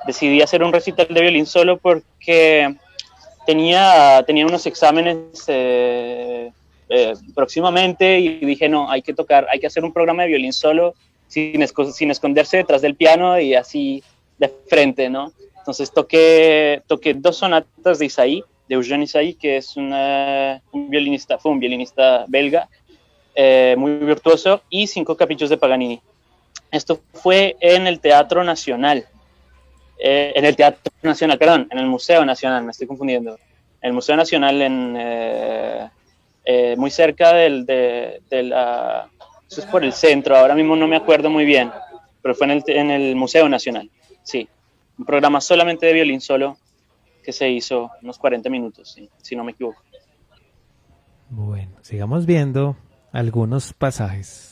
Decidí hacer un recital de violín solo porque tenía unos exámenes próximamente y dije, no, hay que hacer un programa de violín solo sin esconderse detrás del piano y así de frente, ¿no? Entonces toqué 2 sonatas de Isaïe, de Eugène Isaïe, que es fue un violinista belga, muy virtuoso, y 5 caprichos de Paganini. Esto fue en el Teatro Nacional. En el Museo Nacional, me estoy confundiendo. En el Museo Nacional, muy cerca eso es por el centro, ahora mismo no me acuerdo muy bien, pero fue en el Museo Nacional, sí. Un programa solamente de violín solo que se hizo unos 40 minutos, sí, si no me equivoco. Bueno, sigamos viendo algunos pasajes.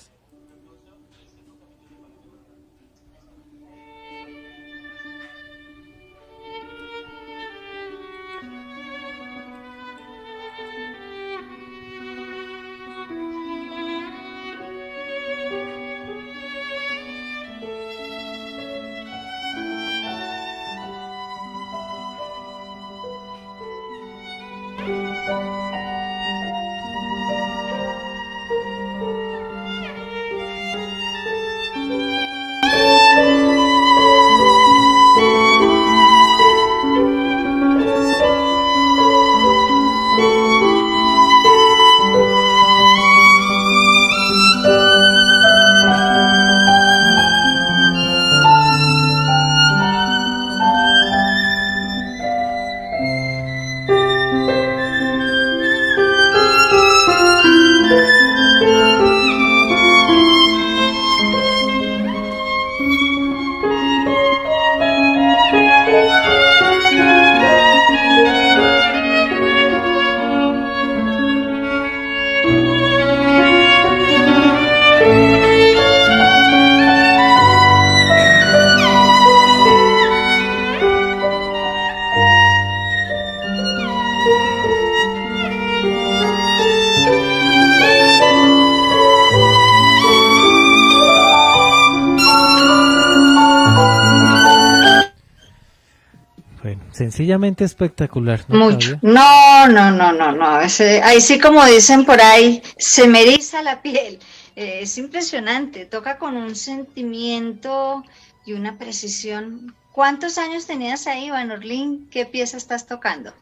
Sencillamente espectacular, ¿no, Mucho. Claudia? No. Ahí sí, como dicen por ahí, se me eriza la piel. Es impresionante. Toca con un sentimiento y una precisión. ¿Cuántos años tenías ahí, Iván Orlín? ¿Qué pieza estás tocando?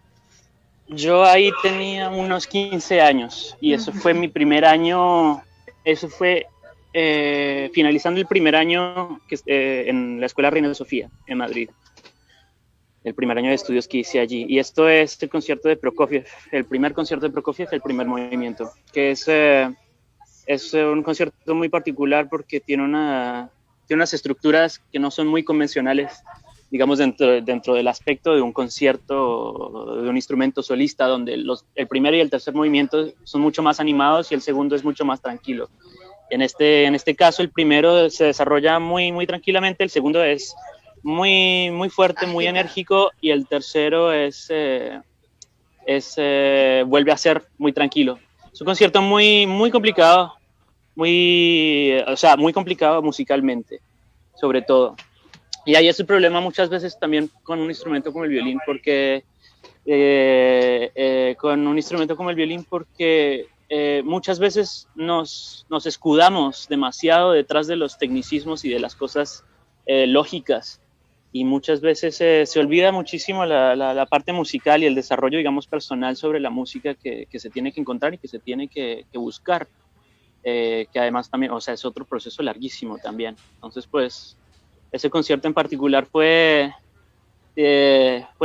Yo ahí tenía unos 15 años y eso fue mi primer año. Eso fue finalizando el primer año en la Escuela Reina Sofía, en Madrid. El primer año de estudios que hice allí. Y esto es el concierto de Prokofiev, el primer concierto de Prokofiev, el primer movimiento, que es un concierto muy particular porque tiene unas estructuras que no son muy convencionales, digamos, dentro del aspecto de un concierto de un instrumento solista, donde el primer y el tercer movimiento son mucho más animados y el segundo es mucho más tranquilo. En este caso, el primero se desarrolla muy, muy tranquilamente, el segundo es muy, muy fuerte, muy enérgico, y el tercero vuelve a ser muy tranquilo. Es un concierto muy, muy complicado, muy complicado musicalmente, sobre todo. Y ahí es el problema muchas veces también con un instrumento como el violín, porque muchas veces nos escudamos demasiado detrás de los tecnicismos y de las cosas lógicas, y muchas veces se olvida muchísimo la parte musical y el desarrollo, digamos, personal sobre la música que se tiene que encontrar y que se tiene que buscar, que además también, o sea, es otro proceso larguísimo también. Entonces, pues, ese concierto en particular fue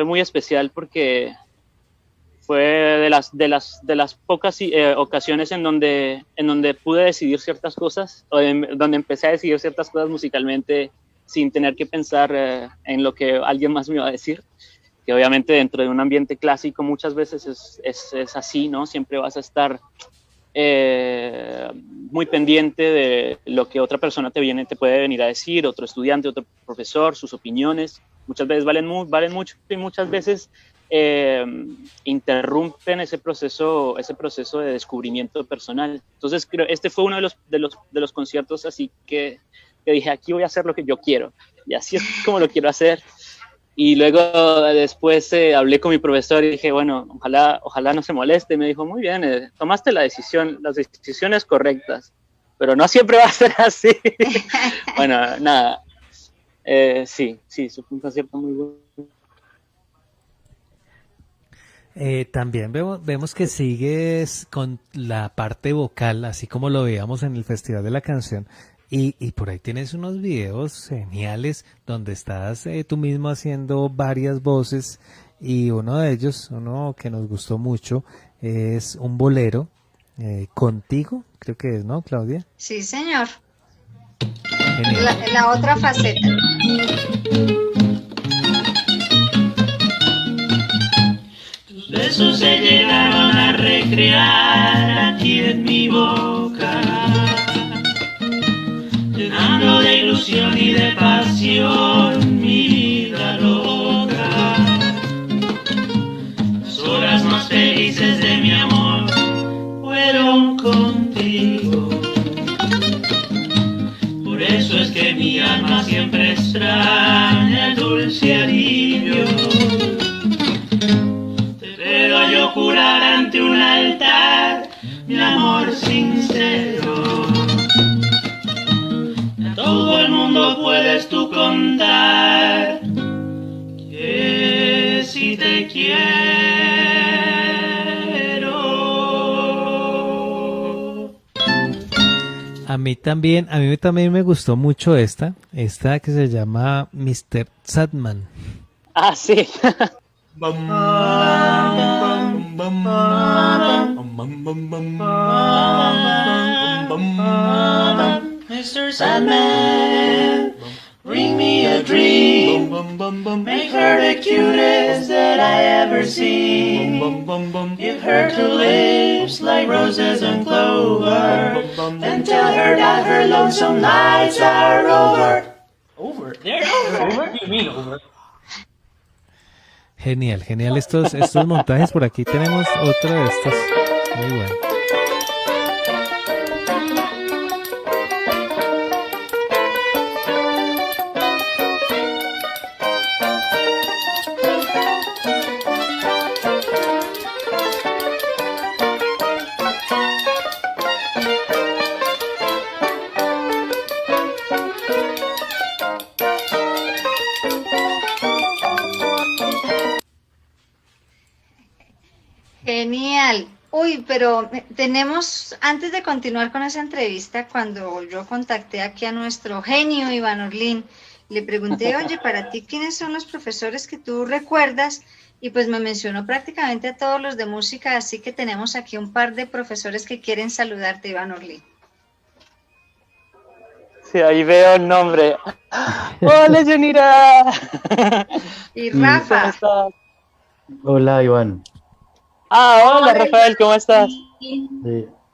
muy especial porque fue de las pocas ocasiones en donde pude decidir ciertas cosas, donde empecé a decidir ciertas cosas musicalmente sin tener que pensar en lo que alguien más me iba a decir, que obviamente dentro de un ambiente clásico muchas veces es así, ¿no? Siempre vas a estar muy pendiente de lo que otra persona te puede venir a decir, otro estudiante, otro profesor, sus opiniones, muchas veces valen mucho y muchas veces interrumpen ese proceso de descubrimiento personal. Entonces creo este fue uno de los conciertos así que dije, aquí voy a hacer lo que yo quiero, y así es como lo quiero hacer. Y luego después hablé con mi profesor y dije, bueno, ojalá no se moleste. Y me dijo, muy bien, tomaste las decisiones correctas, pero no siempre va a ser así. Bueno, nada, sí, fue un concierto muy bueno. También vemos que sigues con la parte vocal, así como lo veíamos en el Festival de la Canción. Y por ahí tienes unos videos geniales donde estás tú mismo haciendo varias voces, y uno de ellos, uno que nos gustó mucho, es un bolero, Contigo, creo que es, ¿no, Claudia? Sí, señor. Genial. La otra faceta. Tus besos se llegaron a recrear aquí en mi boca, llenando de ilusión y de pasión mi vida loca. Las horas más felices de mi amor fueron contigo. Por eso es que mi alma siempre extraña el dulce alivio. Te puedo yo jurar ante un altar mi amor sincero. A todo el mundo puedes tú contar que si te quiero. A mí también me gustó mucho esta que se llama Mr. Sadman. Ah, sí. Mr. Sandman, bring me a dream. Make her the cutest that I ever seen. Give her two lips like roses and clover, and tell her that her lonesome nights are over. Over? They're over? What do you mean over? Genial estos montajes. Por aquí tenemos otro de estos, muy bueno. Genial. Uy, pero tenemos, antes de continuar con esa entrevista, cuando yo contacté aquí a nuestro genio Iván Orlín, le pregunté, oye, para ti, ¿quiénes son los profesores que tú recuerdas? Y pues me mencionó prácticamente a todos los de música, así que tenemos aquí un par de profesores que quieren saludarte, Iván Orlín. Sí, ahí veo el nombre. ¡Hola, Yanira! Y Rafa. ¿Cómo estás? Hola, Iván. Ah, hola, Rafael, ¿cómo estás? Sí,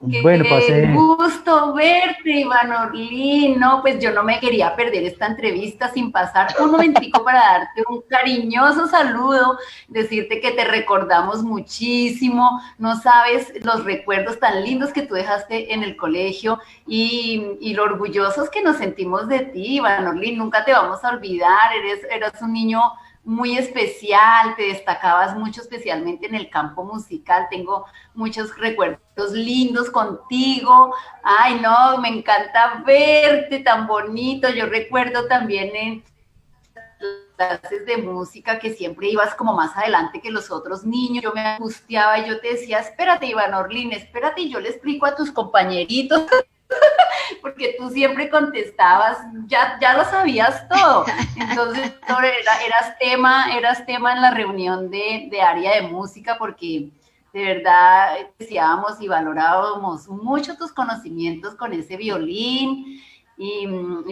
Bueno, Qué pasé. gusto verte, Iván Orlín. No, pues yo no me quería perder esta entrevista sin pasar un momentico para darte un cariñoso saludo, decirte que te recordamos muchísimo. No sabes los recuerdos tan lindos que tú dejaste en el colegio y lo orgullosos que nos sentimos de ti, Iván Orlín. Nunca te vamos a olvidar. Eras un niño muy especial, te destacabas mucho, especialmente en el campo musical. Tengo muchos recuerdos lindos contigo. Ay, no, me encanta verte tan bonito. Yo recuerdo también en clases de música que siempre ibas como más adelante que los otros niños. Yo me angustiaba y yo te decía, espérate, Iván Orlín, espérate, y yo le explico a tus compañeritos, porque tú siempre contestabas, ya lo sabías todo. Entonces, eras tema en la reunión de área de música, porque de verdad apreciábamos y valorábamos mucho tus conocimientos con ese violín. Y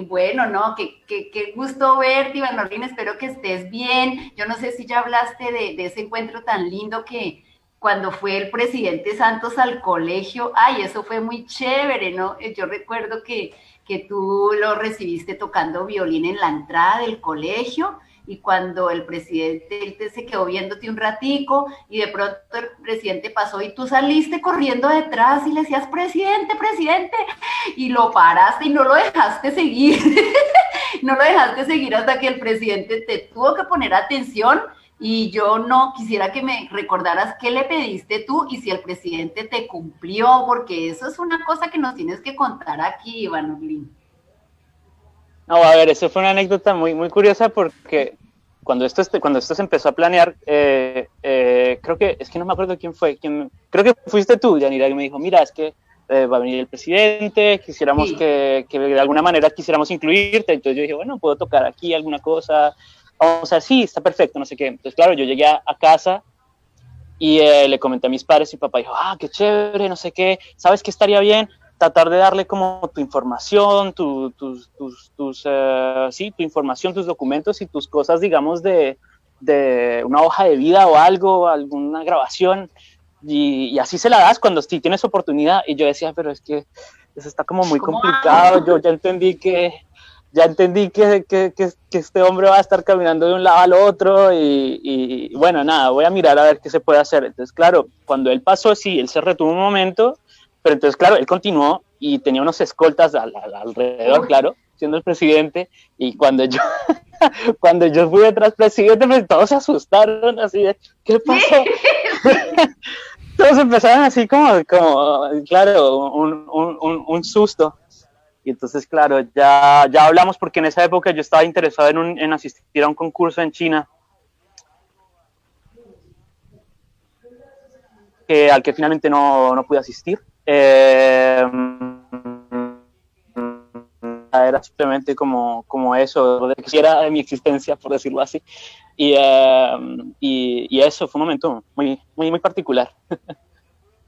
bueno, ¿no? Qué gusto verte, Iván Orlín, espero que estés bien. Yo no sé si ya hablaste de ese encuentro tan lindo que cuando fue el presidente Santos al colegio. Ay, eso fue muy chévere, ¿no? Yo recuerdo que tú lo recibiste tocando violín en la entrada del colegio, y cuando el presidente él se quedó viéndote un ratico y de pronto el presidente pasó y tú saliste corriendo detrás y le decías, presidente, presidente, y lo paraste y no lo dejaste seguir, no lo dejaste seguir hasta que el presidente te tuvo que poner atención. Y yo no quisiera que me recordaras qué le pediste tú y si el presidente te cumplió, porque eso es una cosa que nos tienes que contar aquí, Iván Orlín. No, a ver, eso fue una anécdota muy, muy curiosa porque cuando esto se empezó a planear, creo que, es que no me acuerdo quién fue, creo que fuiste tú, Yanira, que me dijo, mira, es que va a venir el presidente, quisiéramos que de alguna manera quisiéramos incluirte. Entonces yo dije, bueno, puedo tocar aquí alguna cosa, vamos a ver, sí, está perfecto, no sé qué. Entonces, claro, yo llegué a casa y le comenté a mis padres y papá dijo, qué chévere, no sé qué, ¿sabes qué estaría bien? Tratar de darle como tu información, tu información, tus documentos y tus cosas, digamos, de una hoja de vida o algo, alguna grabación, y así se la das cuando sí tienes oportunidad. Y yo decía, pero es que eso está como muy complicado. Yo ya entendí que este hombre va a estar caminando de un lado al otro y bueno, nada, voy a mirar a ver qué se puede hacer. Entonces, claro, cuando él pasó, sí, él se retuvo un momento, pero entonces, claro, él continuó y tenía unos escoltas alrededor, claro, siendo el presidente, y cuando yo fui detrás del presidente, pues todos se asustaron, así de, ¿qué pasó? Todos empezaron así como claro, un susto. Y entonces, claro, ya hablamos porque en esa época yo estaba interesado en asistir a un concurso en China, al que finalmente no pude asistir. Era simplemente como eso, de que quisiera de mi existencia, por decirlo así. Y eso fue un momento muy, muy, muy particular.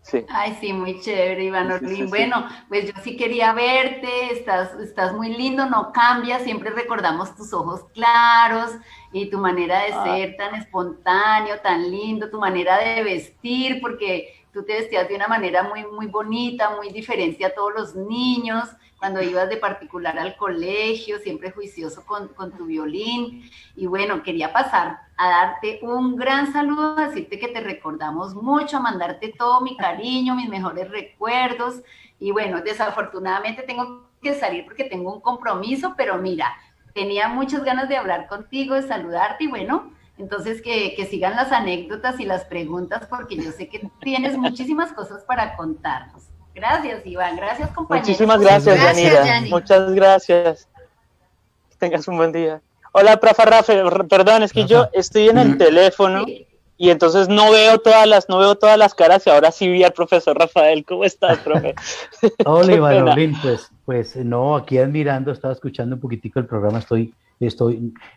Sí. Ay, sí, muy chévere, Iván Orlín. Sí. Bueno, pues yo sí quería verte, estás muy lindo, no cambias, siempre recordamos tus ojos claros y tu manera de ser tan espontáneo, tan lindo, tu manera de vestir, porque tú te vestías de una manera muy, muy bonita, muy diferente a todos los niños, cuando ibas de particular al colegio, siempre juicioso con tu violín. Y bueno, quería pasar a darte un gran saludo, a decirte que te recordamos mucho, a mandarte todo mi cariño, mis mejores recuerdos. Y bueno, desafortunadamente tengo que salir porque tengo un compromiso, pero mira, tenía muchas ganas de hablar contigo, de saludarte y bueno, entonces que sigan las anécdotas y las preguntas porque yo sé que tienes muchísimas cosas para contarnos. Gracias, Iván. Gracias, compañeros. Muchísimas gracias, Yanira. Muchas gracias. Que tengas un buen día. Hola, profe Rafa. Perdón, es que yo estoy en el teléfono y entonces no veo todas las caras y ahora sí vi al profesor Rafael. ¿Cómo estás, profe? Hola, Iván Orlín. Pues no, aquí admirando, estaba escuchando un poquitico el programa,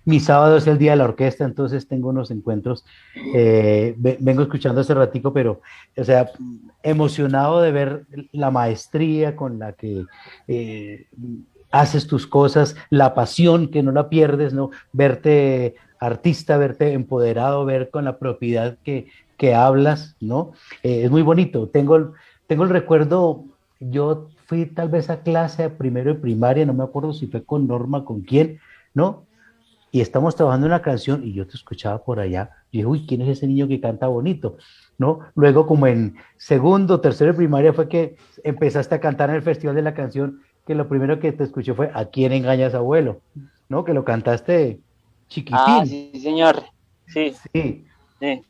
mi sábado es el día de la orquesta, entonces tengo unos encuentros, vengo escuchando hace ratico, pero, o sea, emocionado de ver la maestría con la que haces tus cosas, la pasión que no la pierdes, ¿no? Verte artista, verte empoderado, ver con la propiedad que hablas, ¿no? Es muy bonito, tengo el recuerdo yo fui tal vez a clase primero de primaria, no me acuerdo si fue con Norma, con quién, ¿no? Y estamos trabajando una canción y yo te escuchaba por allá. Y dije, uy, ¿quién es ese niño que canta bonito? ¿No? Luego, como en segundo, tercero de primaria, fue que empezaste a cantar en el Festival de la Canción, que lo primero que te escuché fue ¿A quién engañas, abuelo? ¿No? Que lo cantaste Ah, chiquitín. sí, señor. Sí, Sí. sí.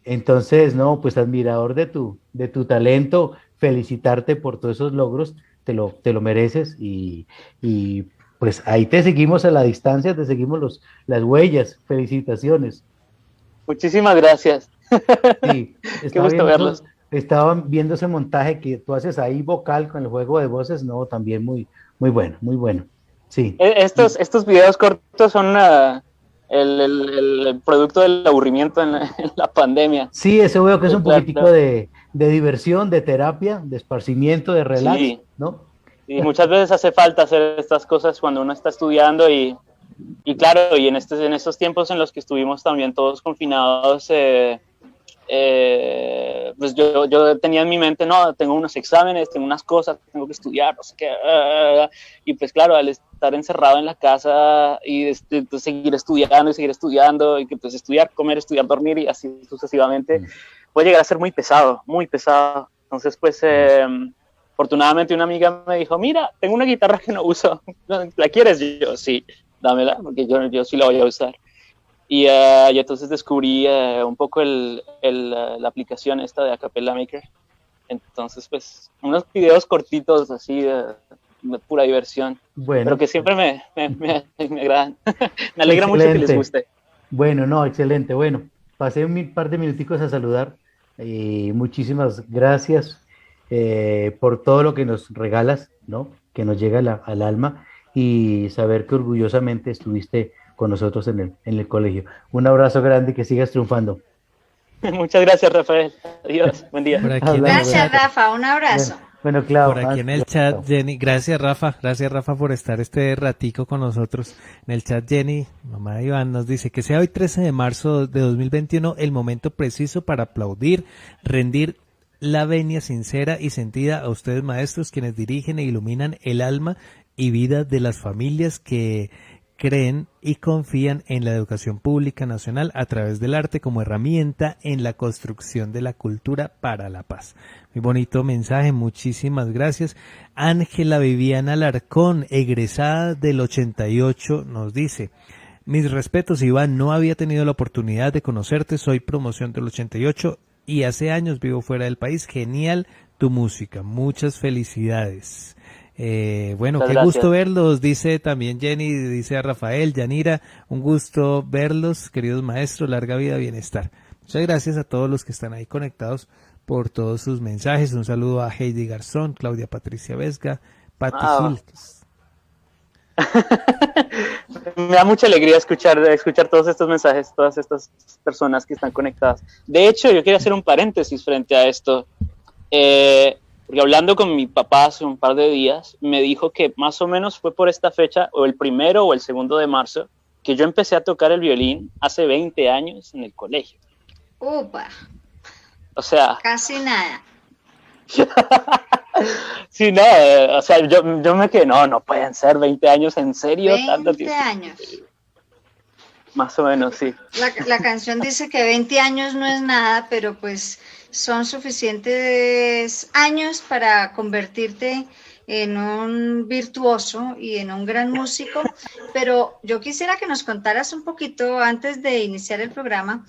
Entonces, no, pues admirador de tu talento, felicitarte por todos esos logros, te lo mereces y pues ahí te seguimos a la distancia, te seguimos las huellas, felicitaciones. Muchísimas gracias. Sí, Qué gusto verlos. estaba viendo ese montaje que tú haces ahí vocal con el juego de voces, no, también muy, muy bueno, muy bueno. Sí. Estos videos cortos son el producto del aburrimiento en en la pandemia. Sí, eso veo que es un poquitico Claro. de diversión, de terapia, de esparcimiento, de relax, Sí, ¿no? y muchas veces hace falta hacer estas cosas cuando uno está estudiando y claro, y en estos tiempos en los que estuvimos también todos confinados, pues yo tenía en mi mente, no, tengo unos exámenes, tengo unas cosas, tengo que estudiar, no sé qué, y pues claro, al estar encerrado en la casa y pues, seguir estudiando, y que pues estudiar, comer, estudiar, dormir y así sucesivamente, puede llegar a ser muy pesado, muy pesado. Entonces, pues, afortunadamente una amiga me dijo, mira, tengo una guitarra que no uso, ¿la quieres? Y yo, sí, dámela, porque yo sí la voy a usar. Y entonces descubrí un poco la aplicación esta de Acapella Maker. Entonces, pues, unos videos cortitos así de pura diversión, pero Bueno, que siempre me agradan. Me alegra mucho que les excelente. guste. Bueno, no, excelente. Bueno, pasé par de minuticos a saludar. Muchísimas gracias por todo lo que nos regalas, ¿no? Que nos llega al alma y saber que orgullosamente estuviste con nosotros en el colegio. Un abrazo grande y que sigas triunfando. Muchas gracias, Rafael. Adiós. Buen día. Por aquí en el Hablamos. Gracias, chat, Rafa, un Bueno, abrazo. bueno, Clau. por aquí en el chat, Jenny, gracias Rafa por estar este ratico con nosotros. En el chat Jenny, mamá de Iván, nos dice que sea hoy 13 de marzo de 2021 el momento preciso para aplaudir, rendir la venia sincera y sentida a ustedes maestros quienes dirigen e iluminan el alma y vida de las familias que creen y confían en la educación pública nacional a través del arte como herramienta en la construcción de la cultura para la paz. Muy bonito mensaje, muchísimas gracias. Ángela Viviana Alarcón, egresada del 88, nos dice: mis respetos, Iván, no había tenido la oportunidad de conocerte, soy promoción del 88 y hace años vivo fuera del país. Genial tu música, muchas felicidades. Bueno, Muchas qué gracias. gusto verlos, dice también Jenny, dice a Rafael, Yanira, un gusto verlos, queridos maestros, larga vida, bienestar. Muchas gracias a todos los que están ahí conectados por todos sus mensajes. Un saludo a Heidi Garzón, Claudia Patricia Vesga, Patti Ah, Gil. me da mucha alegría escuchar todos estos mensajes, todas estas personas que están conectadas. De hecho, yo quería hacer un paréntesis frente a esto. Porque hablando con mi papá hace un par de días, me dijo que más o menos fue por esta fecha, o el 1 o el 2 de marzo, que yo empecé a tocar el violín hace 20 años en el colegio. Upa, O sea, casi nada. sí, no, o sea, yo me quedé, no pueden ser 20 años, ¿en serio? Tanto 20 tiempo. años. Más o menos, sí. La canción dice que 20 años no es nada, pero pues son suficientes años para convertirte en un virtuoso y en un gran músico. Pero yo quisiera que nos contaras un poquito antes de iniciar el programa.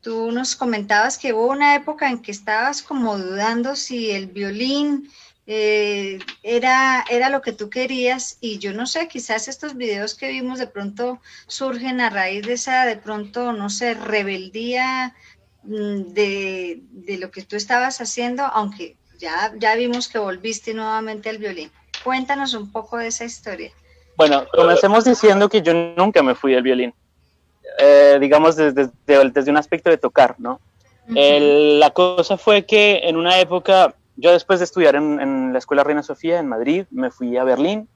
Tú nos comentabas que hubo una época en que estabas como dudando si el violín era lo que tú querías, y yo no sé, quizás estos videos que vimos de pronto surgen a raíz de esa, de pronto, no sé, rebeldía de lo que tú estabas haciendo, aunque ya vimos que volviste nuevamente al violín. Cuéntanos un poco de esa historia. Bueno, comencemos diciendo que yo nunca me fui del violín. Digamos desde un aspecto de tocar, ¿no? La cosa fue que en una época, yo después de estudiar en la Escuela Reina Sofía en Madrid, me fui a Berlín,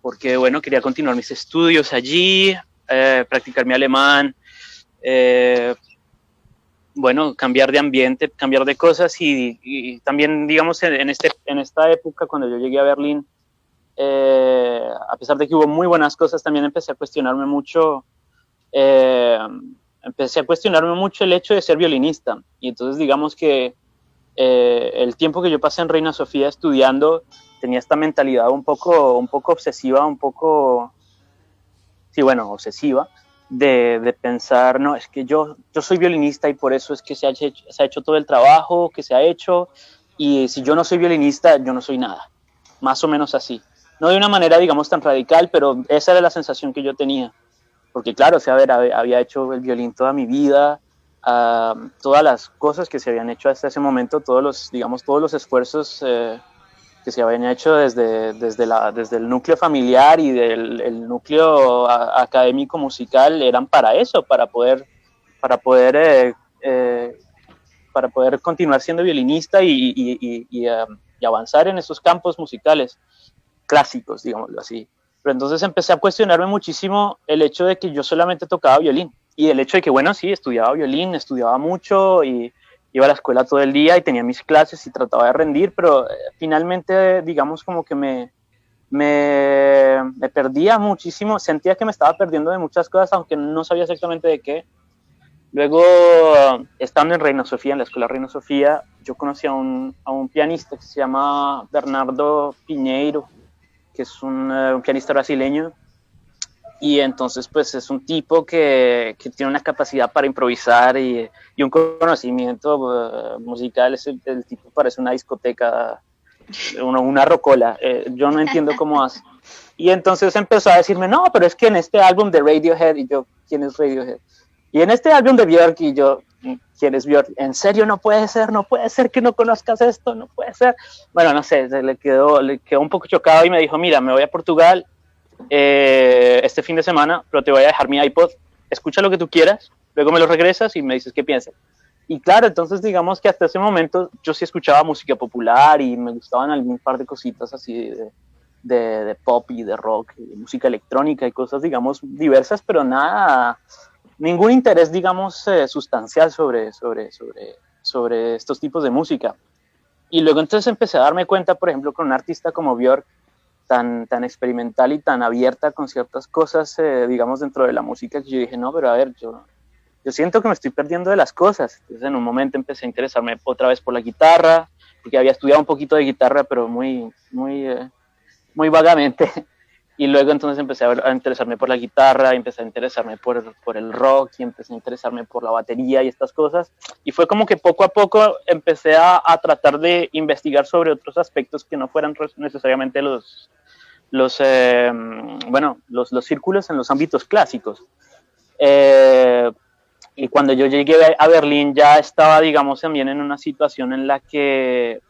porque bueno, quería continuar mis estudios allí, practicar mi alemán, bueno, cambiar de ambiente, cambiar de cosas y también, digamos, en esta época, cuando yo llegué a Berlín, a pesar de que hubo muy buenas cosas, también empecé a cuestionarme mucho el hecho de ser violinista. Y entonces, digamos que el tiempo que yo pasé en Reina Sofía estudiando tenía esta mentalidad un poco obsesiva, obsesiva, de pensar, no, es que yo soy violinista y por eso es que se ha hecho todo el trabajo que se ha hecho, y si yo no soy violinista, yo no soy nada. Más o menos así. No de una manera, digamos, tan radical, pero esa era la sensación que yo tenía. Porque claro, o sea, a ver, había hecho el violín toda mi vida, todas las cosas que se habían hecho hasta ese momento, todos los esfuerzos que se habían hecho desde el núcleo familiar y del núcleo académico musical eran para eso, para poder continuar siendo violinista y avanzar en esos campos musicales clásicos, digámoslo así. Pero entonces empecé a cuestionarme muchísimo el hecho de que yo solamente tocaba violín y el hecho de que, bueno, sí, estudiaba violín, estudiaba mucho y iba a la escuela todo el día y tenía mis clases y trataba de rendir, pero finalmente, digamos, como que me perdía muchísimo, sentía que me estaba perdiendo de muchas cosas, aunque no sabía exactamente de qué. Luego, estando en Reina Sofía, en la escuela Reina Sofía, yo conocí a un pianista que se llama Bernardo Pinheiro, que es un pianista brasileño, y entonces pues es un tipo que tiene una capacidad para improvisar y un conocimiento musical. El tipo parece una discoteca, una rocola, yo no entiendo cómo hace. Y entonces empezó a decirme, no, pero es que en este álbum de Radiohead, y yo, ¿quién es Radiohead? Y en este álbum de Björk, y yo, ¿quién es Björk? ¿En serio? No puede ser que no conozcas esto, no puede ser. Bueno, no sé, le quedó un poco chocado y me dijo, mira, me voy a Portugal este fin de semana, pero te voy a dejar mi iPod, escucha lo que tú quieras, luego me lo regresas y me dices qué piensas. Y claro, entonces digamos que hasta ese momento yo sí escuchaba música popular y me gustaban algún par de cositas así de pop y de rock, y música electrónica y cosas, digamos, diversas, pero nada, ningún interés, digamos, sustancial sobre estos tipos de música. Y luego entonces empecé a darme cuenta, por ejemplo, con un artista como Björk, tan experimental y tan abierta con ciertas cosas, digamos, dentro de la música, que yo dije, no, pero a ver, yo siento que me estoy perdiendo de las cosas. Entonces en un momento empecé a interesarme otra vez por la guitarra, porque había estudiado un poquito de guitarra, pero muy vagamente. Y luego entonces empecé a interesarme por la guitarra, empecé a interesarme por el rock, y empecé a interesarme por la batería y estas cosas. Y fue como que poco a poco empecé a tratar de investigar sobre otros aspectos que no fueran necesariamente los círculos en los ámbitos clásicos. Y cuando yo llegué a Berlín ya estaba, digamos, también en una situación en la que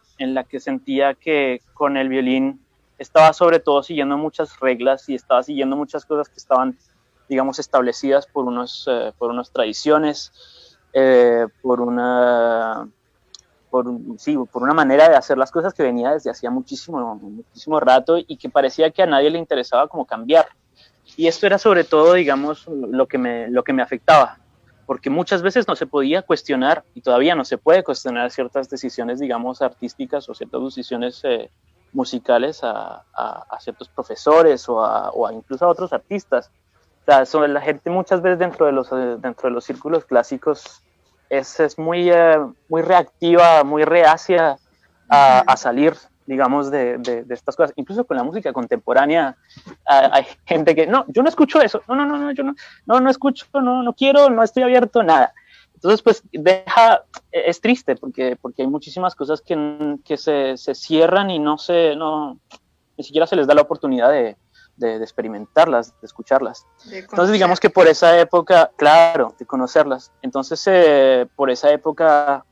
sentía que con el violín estaba sobre todo siguiendo muchas reglas y estaba siguiendo muchas cosas que estaban, digamos, establecidas por unas tradiciones, por una manera de hacer las cosas que venía desde hacía muchísimo rato y que parecía que a nadie le interesaba como cambiar. Y esto era sobre todo, digamos, lo que me afectaba, porque muchas veces no se podía cuestionar, y todavía no se puede cuestionar ciertas decisiones, digamos, artísticas o ciertas decisiones musicales a ciertos profesores o incluso a otros artistas. O sea, la gente muchas veces dentro de los círculos clásicos es muy reactiva, muy reacia a salir, digamos, de estas cosas. Incluso con la música contemporánea hay gente que, no, yo no escucho eso, no, yo no escucho, no quiero, no estoy abierto, nada. Entonces, pues, es triste porque hay muchísimas cosas que se cierran y ni siquiera se les da la oportunidad de experimentarlas, de escucharlas. Entonces, digamos que por esa época, claro, de conocerlas. Entonces, por esa época,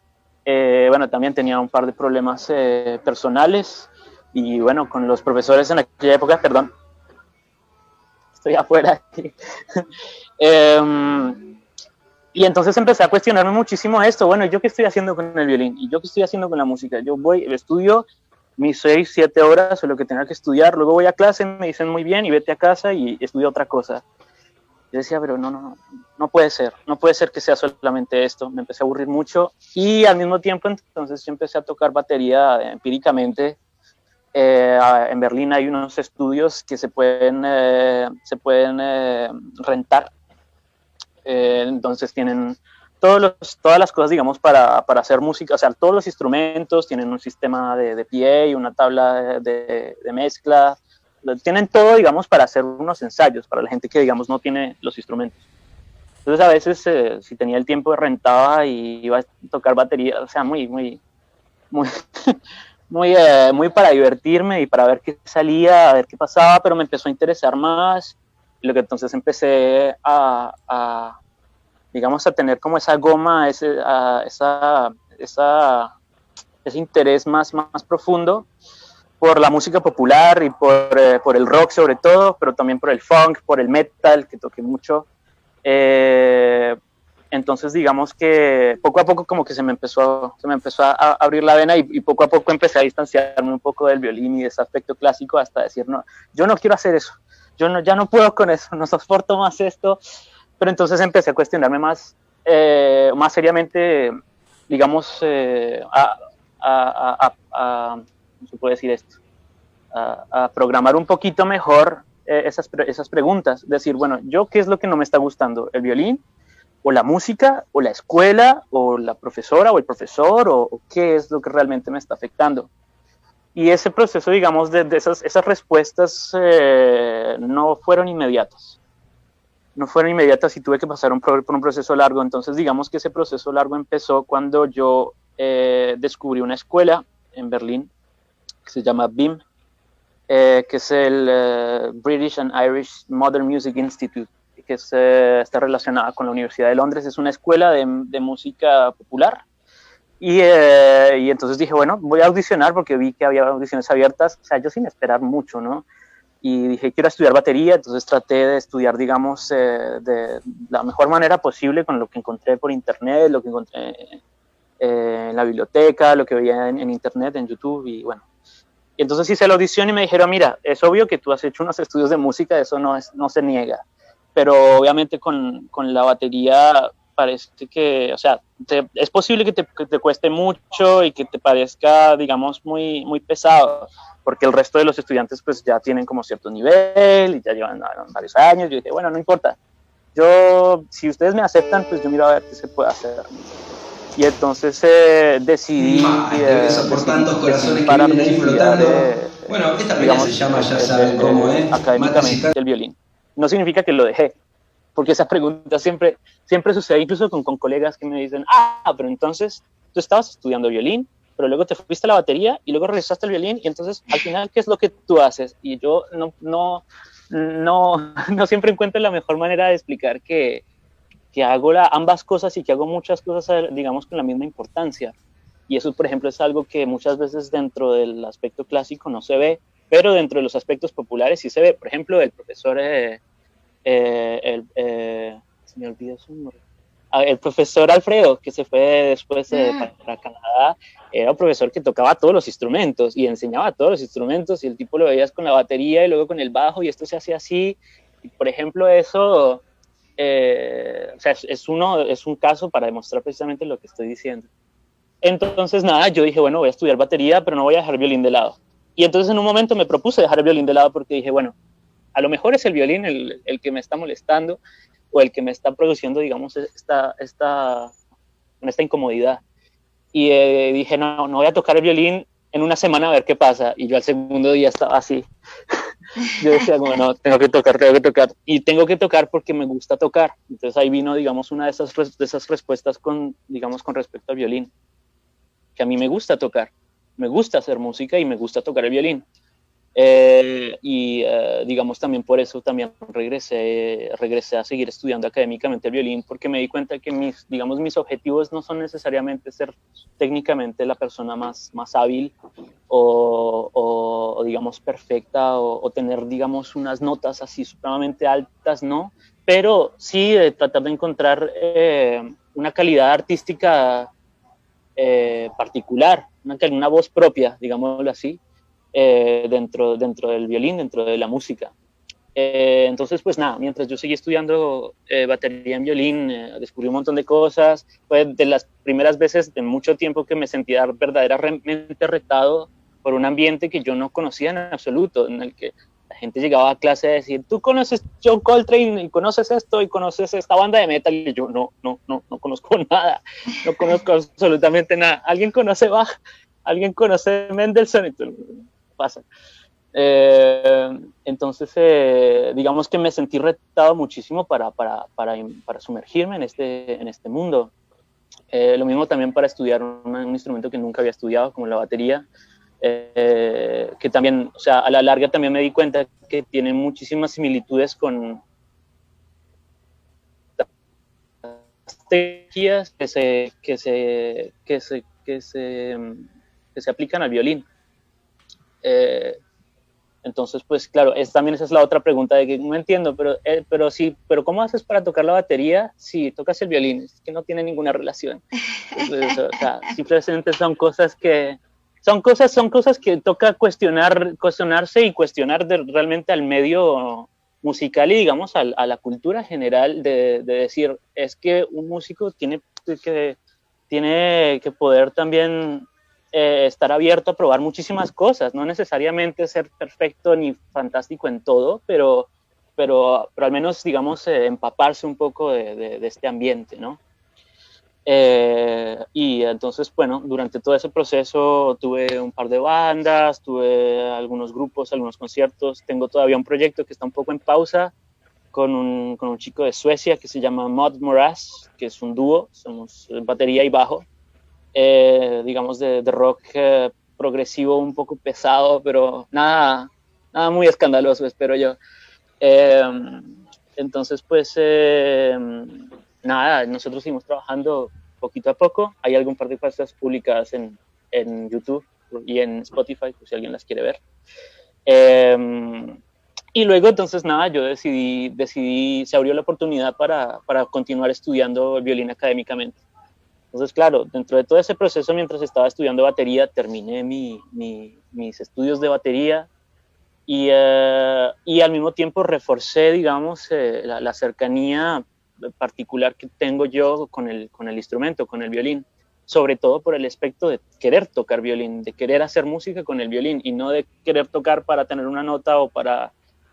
también tenía un par de problemas personales y, bueno, con los profesores en aquella época, perdón, estoy afuera aquí. Y entonces empecé a cuestionarme muchísimo esto. Bueno, ¿yo qué estoy haciendo con el violín? ¿Y yo qué estoy haciendo con la música? Yo estudio mis 6, 7 horas o lo que tenga que estudiar, luego voy a clase, me dicen muy bien y vete a casa y estudio otra cosa. Yo decía, pero no puede ser que sea solamente esto. Me empecé a aburrir mucho y al mismo tiempo entonces yo empecé a tocar batería empíricamente. En Berlín hay unos estudios que se pueden rentar, entonces tienen todas las cosas, digamos, para hacer música, o sea, todos los instrumentos, tienen un sistema de PA y una tabla de mezcla, tienen todo, digamos, para hacer unos ensayos, para la gente que, digamos, no tiene los instrumentos. Entonces, a veces, si tenía el tiempo, rentaba y iba a tocar batería, o sea, muy para divertirme y para ver qué salía, a ver qué pasaba, pero me empezó a interesar más, y lo que entonces empecé digamos, a tener como esa goma, ese interés más profundo por la música popular y por el rock sobre todo, pero también por el funk, por el metal, que toqué mucho. Entonces, digamos que poco a poco como que se me empezó a abrir la vena y poco a poco empecé a distanciarme un poco del violín y de ese aspecto clásico hasta decir, no, yo no quiero hacer eso, ya no puedo con eso, no soporto más esto. Pero entonces empecé a cuestionarme más seriamente, digamos, ¿cómo se puede decir esto? A programar un poquito mejor esas preguntas. Decir, bueno, ¿yo qué es lo que no me está gustando? ¿El violín? ¿O la música? ¿O la escuela? ¿O la profesora? ¿O el profesor? ¿O qué es lo que realmente me está afectando? Y ese proceso, digamos, de esas respuestas no fueron inmediatas. Y tuve que pasar por un proceso largo. Entonces, digamos que ese proceso largo empezó cuando yo descubrí una escuela en Berlín que se llama BIM, que es el British and Irish Modern Music Institute, que está relacionada con la Universidad de Londres. Es una escuela de música popular. Y entonces dije, bueno, voy a audicionar porque vi que había audiciones abiertas. O sea, yo sin esperar mucho, ¿no? Y dije, quiero estudiar batería, entonces traté de estudiar, digamos, de la mejor manera posible con lo que encontré por internet, lo que encontré en la biblioteca, lo que veía en internet, en YouTube, y bueno. Y entonces hice la audición y me dijeron, mira, es obvio que tú has hecho unos estudios de música, eso no se niega, pero obviamente con la batería parece que, o sea, es posible que te cueste mucho y que te parezca, digamos, muy pesado, porque el resto de los estudiantes pues ya tienen como cierto nivel y ya llevan varios años. Yo dije, bueno, no importa, si ustedes me aceptan, pues yo miro a ver qué se puede hacer. Y entonces decidí por tantos corazones para que vienen ahí flotando. Bueno, esta pelea digamos, se llama, ya saben cómo es, académicamente el violín. No significa que lo dejé, porque esa pregunta siempre sucede, incluso con colegas que me dicen, pero entonces tú estabas estudiando violín, pero luego te fuiste a la batería y luego regresaste al violín, y entonces al final, ¿qué es lo que tú haces? Y yo no siempre encuentro la mejor manera de explicar que hago ambas cosas y que hago muchas cosas, digamos, con la misma importancia. Y eso, por ejemplo, es algo que muchas veces dentro del aspecto clásico no se ve, pero dentro de los aspectos populares sí se ve. Por ejemplo, el profesor, se me olvidó su nombre, el profesor Alfredo, que se fue después para Canadá, era un profesor que tocaba todos los instrumentos y enseñaba todos los instrumentos, y el tipo lo veías con la batería y luego con el bajo, y esto se hace así. Y, por ejemplo, eso, o sea, es un caso para demostrar precisamente lo que estoy diciendo. Entonces, nada, yo dije, bueno, voy a estudiar batería, pero no voy a dejar violín de lado. Y entonces en un momento me propuse dejar el violín de lado porque dije, bueno, a lo mejor es el violín el que me está molestando o el que me está produciendo, digamos, esta incomodidad. Y dije, no voy a tocar el violín en una semana a ver qué pasa. Y yo al segundo día estaba así. Yo decía, bueno, tengo que tocar. Y tengo que tocar porque me gusta tocar. Entonces ahí vino, digamos, una de esas respuestas con respecto al violín. Que a mí me gusta tocar, me gusta hacer música y me gusta tocar el violín. Digamos, también por eso también regresé a seguir estudiando académicamente el violín, porque me di cuenta que mis objetivos no son necesariamente ser técnicamente la persona más hábil o digamos perfecta o tener, digamos, unas notas así supremamente altas, no, pero sí tratar de encontrar una calidad artística particular, una voz propia, digámoslo así, dentro del violín, dentro de la música. Entonces, pues nada, mientras yo seguí estudiando batería en violín, descubrí un montón de cosas. Fue de las primeras veces de mucho tiempo que me sentía verdaderamente retado por un ambiente que yo no conocía en absoluto, en el que la gente llegaba a clase a decir, ¿tú conoces John Coltrane y conoces esto y conoces esta banda de metal? Y yo no conozco nada, no conozco absolutamente nada. ¿Alguien conoce Bach? ¿Alguien conoce Mendelssohn? Entonces, pasa. Entonces, digamos que me sentí retado muchísimo para sumergirme en este mundo. Lo mismo también para estudiar un instrumento que nunca había estudiado, como la batería, que también, o sea, a la larga también me di cuenta que tiene muchísimas similitudes con estrategias que se aplican al violín. Entonces, pues claro, también esa es la otra pregunta de que no entiendo, pero ¿cómo haces para tocar la batería si tocas el violín? Es que no tiene ninguna relación. Entonces, o sea, simplemente son cosas que toca cuestionarse y cuestionar realmente al medio musical y digamos a la cultura general de decir, es que un músico tiene que poder también estar abierto a probar muchísimas cosas, no necesariamente ser perfecto ni fantástico en todo, pero al menos, digamos, empaparse un poco de este ambiente, ¿no? Y entonces, bueno, durante todo ese proceso tuve un par de bandas, tuve algunos grupos, algunos conciertos, tengo todavía un proyecto que está un poco en pausa con un chico de Suecia que se llama Maud Moraz, que es un dúo, somos batería y bajo, digamos de rock progresivo un poco pesado, pero nada muy escandaloso, espero yo. Entonces, pues, nada, nosotros seguimos trabajando poquito a poco. Hay algún par de cosas publicadas en YouTube y en Spotify, por si alguien las quiere ver. Y luego, entonces, nada, yo decidí, se abrió la oportunidad para continuar estudiando el violín académicamente. Entonces, claro, dentro de todo ese proceso, mientras estaba estudiando batería, terminé mis estudios de batería y al mismo tiempo reforcé, digamos, la cercanía particular que tengo yo con el instrumento, con el violín, sobre todo por el aspecto de querer tocar violín, de querer hacer música con el violín y no de querer tocar para tener una nota o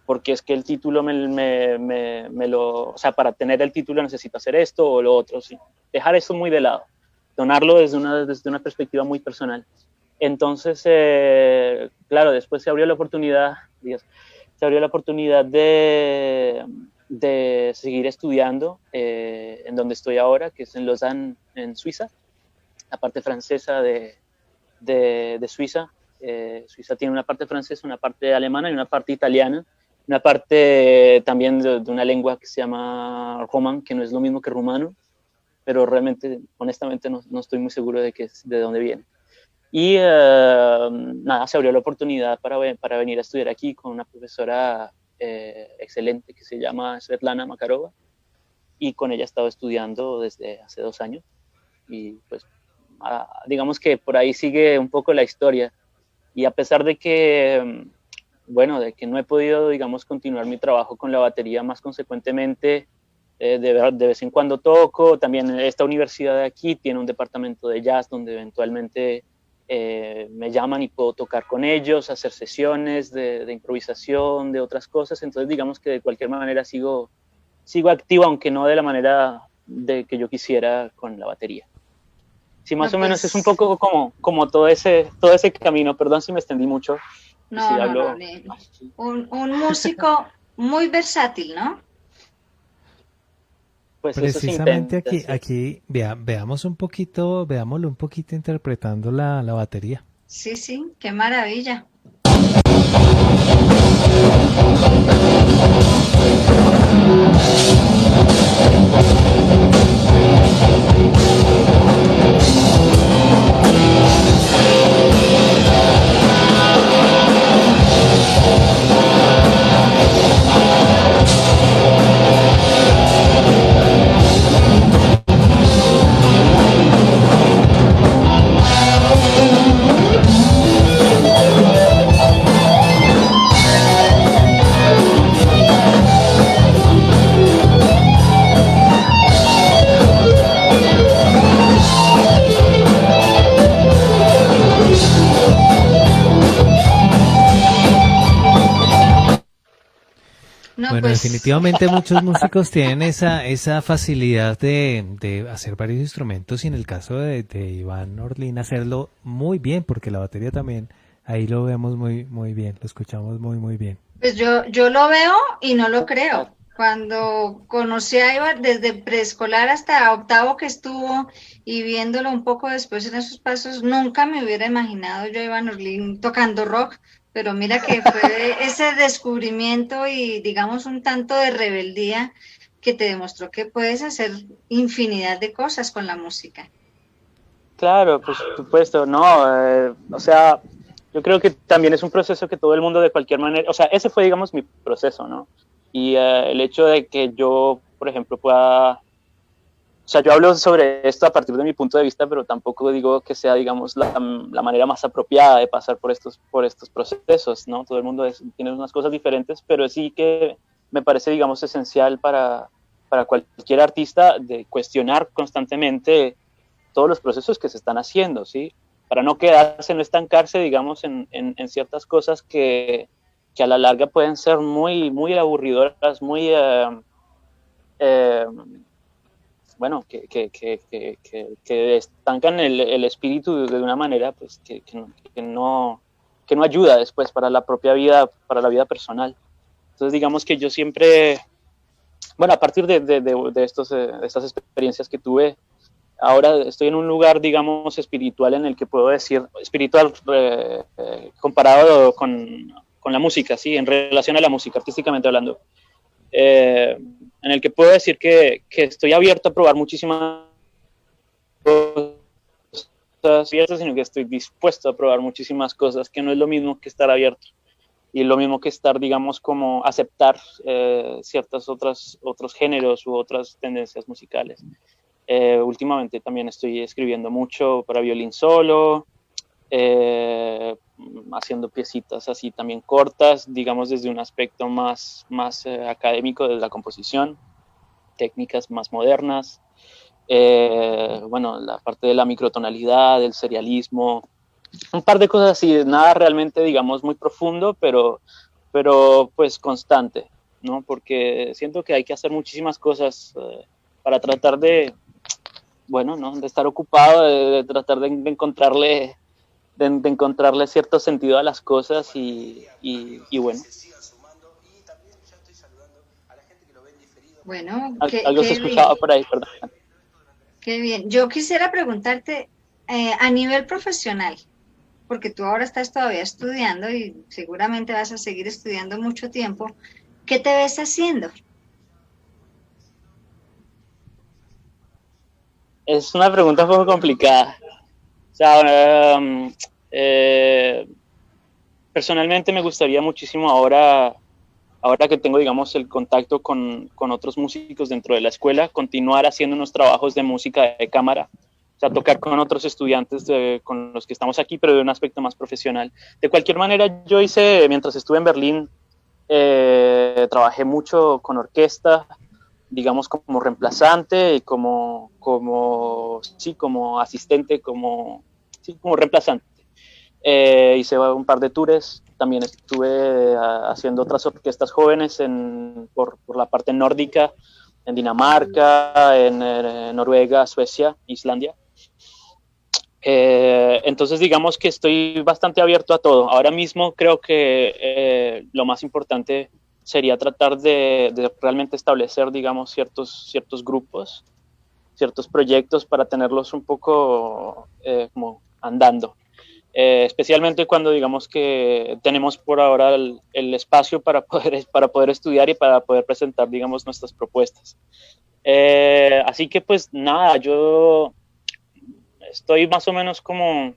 porque es que el título o sea, para tener el título necesito hacer esto o lo otro, sí. Dejar eso muy de lado, donarlo desde una perspectiva muy personal. Entonces, claro, después se abrió la oportunidad de seguir estudiando en donde estoy ahora, que es en Lausanne, en Suiza, la parte francesa de Suiza. Suiza tiene una parte francesa, una parte alemana y una parte italiana, una parte también de una lengua que se llama román, que no es lo mismo que rumano, pero realmente, honestamente, no estoy muy seguro de dónde viene. Y nada, se abrió la oportunidad para venir a estudiar aquí con una profesora excelente que se llama Svetlana Makarova, y con ella he estado estudiando desde hace 2 años. Y pues, digamos que por ahí sigue un poco la historia. Y a pesar de que, bueno, de que no he podido, digamos, continuar mi trabajo con la batería más consecuentemente, de vez en cuando toco. También esta universidad de aquí tiene un departamento de jazz donde eventualmente me llaman y puedo tocar con ellos, hacer sesiones de improvisación, de otras cosas. Entonces, digamos que de cualquier manera sigo activo, aunque no de la manera de que yo quisiera con la batería. Sí, más o menos es un poco como todo ese camino. Perdón si me extendí mucho. Un músico muy versátil, ¿no? Pues precisamente aquí veámoslo un poquito interpretando la batería. Sí, qué maravilla. Bueno, pues definitivamente muchos músicos tienen esa facilidad de hacer varios instrumentos y en el caso de Iván Orlín hacerlo muy bien, porque la batería también, ahí lo vemos muy bien, lo escuchamos muy bien. Pues yo lo veo y no lo creo. Cuando conocí a Iván, desde preescolar hasta octavo que estuvo y viéndolo un poco después en esos pasos, nunca me hubiera imaginado yo a Iván Orlín tocando rock, pero mira que fue ese descubrimiento y digamos un tanto de rebeldía que te demostró que puedes hacer infinidad de cosas con la música. Claro, por supuesto, no, o sea, yo creo que también es un proceso que todo el mundo de cualquier manera, o sea, ese fue, digamos, mi proceso, ¿no? Y el hecho de que yo, por ejemplo, pueda, o sea, yo hablo sobre esto a partir de mi punto de vista, pero tampoco digo que sea, digamos, la manera más apropiada de pasar por estos procesos, ¿no? Todo el mundo tiene unas cosas diferentes, pero sí que me parece, digamos, esencial para cualquier artista de cuestionar constantemente todos los procesos que se están haciendo, ¿sí? Para no quedarse, no estancarse, digamos, en ciertas cosas que a la larga pueden ser muy aburridoras, bueno, que estancan el espíritu de una manera pues, que no ayuda después para la propia vida, para la vida personal. Entonces, digamos que yo siempre, bueno, a partir de estas experiencias que tuve, ahora estoy en un lugar, digamos, espiritual en el que puedo decir, espiritual comparado con la música, ¿sí? En relación a la música, artísticamente hablando, en el que puedo decir que estoy abierto a probar muchísimas cosas, sino que estoy dispuesto a probar muchísimas cosas, que no es lo mismo que estar abierto, y lo mismo que estar, digamos, como aceptar ciertos otros géneros u otras tendencias musicales. Últimamente también estoy escribiendo mucho para violín solo, haciendo piecitas así también cortas, digamos desde un aspecto más académico de la composición, técnicas más modernas, bueno, la parte de la microtonalidad, del serialismo, un par de cosas así, nada realmente, digamos, muy profundo, pero pues constante, ¿no? Porque siento que hay que hacer muchísimas cosas para tratar de, bueno, ¿no? De estar ocupado, de tratar de encontrarle cierto sentido a las cosas y bueno. Bueno, Algo se escuchaba por ahí, perdón. Qué bien. Yo quisiera preguntarte, a nivel profesional, porque tú ahora estás todavía estudiando y seguramente vas a seguir estudiando mucho tiempo, ¿qué te ves haciendo? Es una pregunta un poco complicada. O sea, personalmente me gustaría muchísimo ahora que tengo, digamos, el contacto con otros músicos dentro de la escuela, continuar haciendo unos trabajos de música de cámara, o sea, tocar con otros estudiantes con los que estamos aquí, pero de un aspecto más profesional. De cualquier manera, yo hice, mientras estuve en Berlín, trabajé mucho con orquesta, digamos, como reemplazante y como asistente, como reemplazante. Hice un par de tours, también estuve haciendo otras orquestas jóvenes por la parte nórdica, en Dinamarca, en Noruega, Suecia, Islandia. Entonces digamos que estoy bastante abierto a todo. Ahora mismo creo que lo más importante sería tratar de realmente establecer, digamos, ciertos grupos, ciertos proyectos para tenerlos un poco como andando. Especialmente cuando digamos que tenemos por ahora el espacio para poder estudiar y para poder presentar, digamos, nuestras propuestas. Así que pues nada, yo estoy más o menos como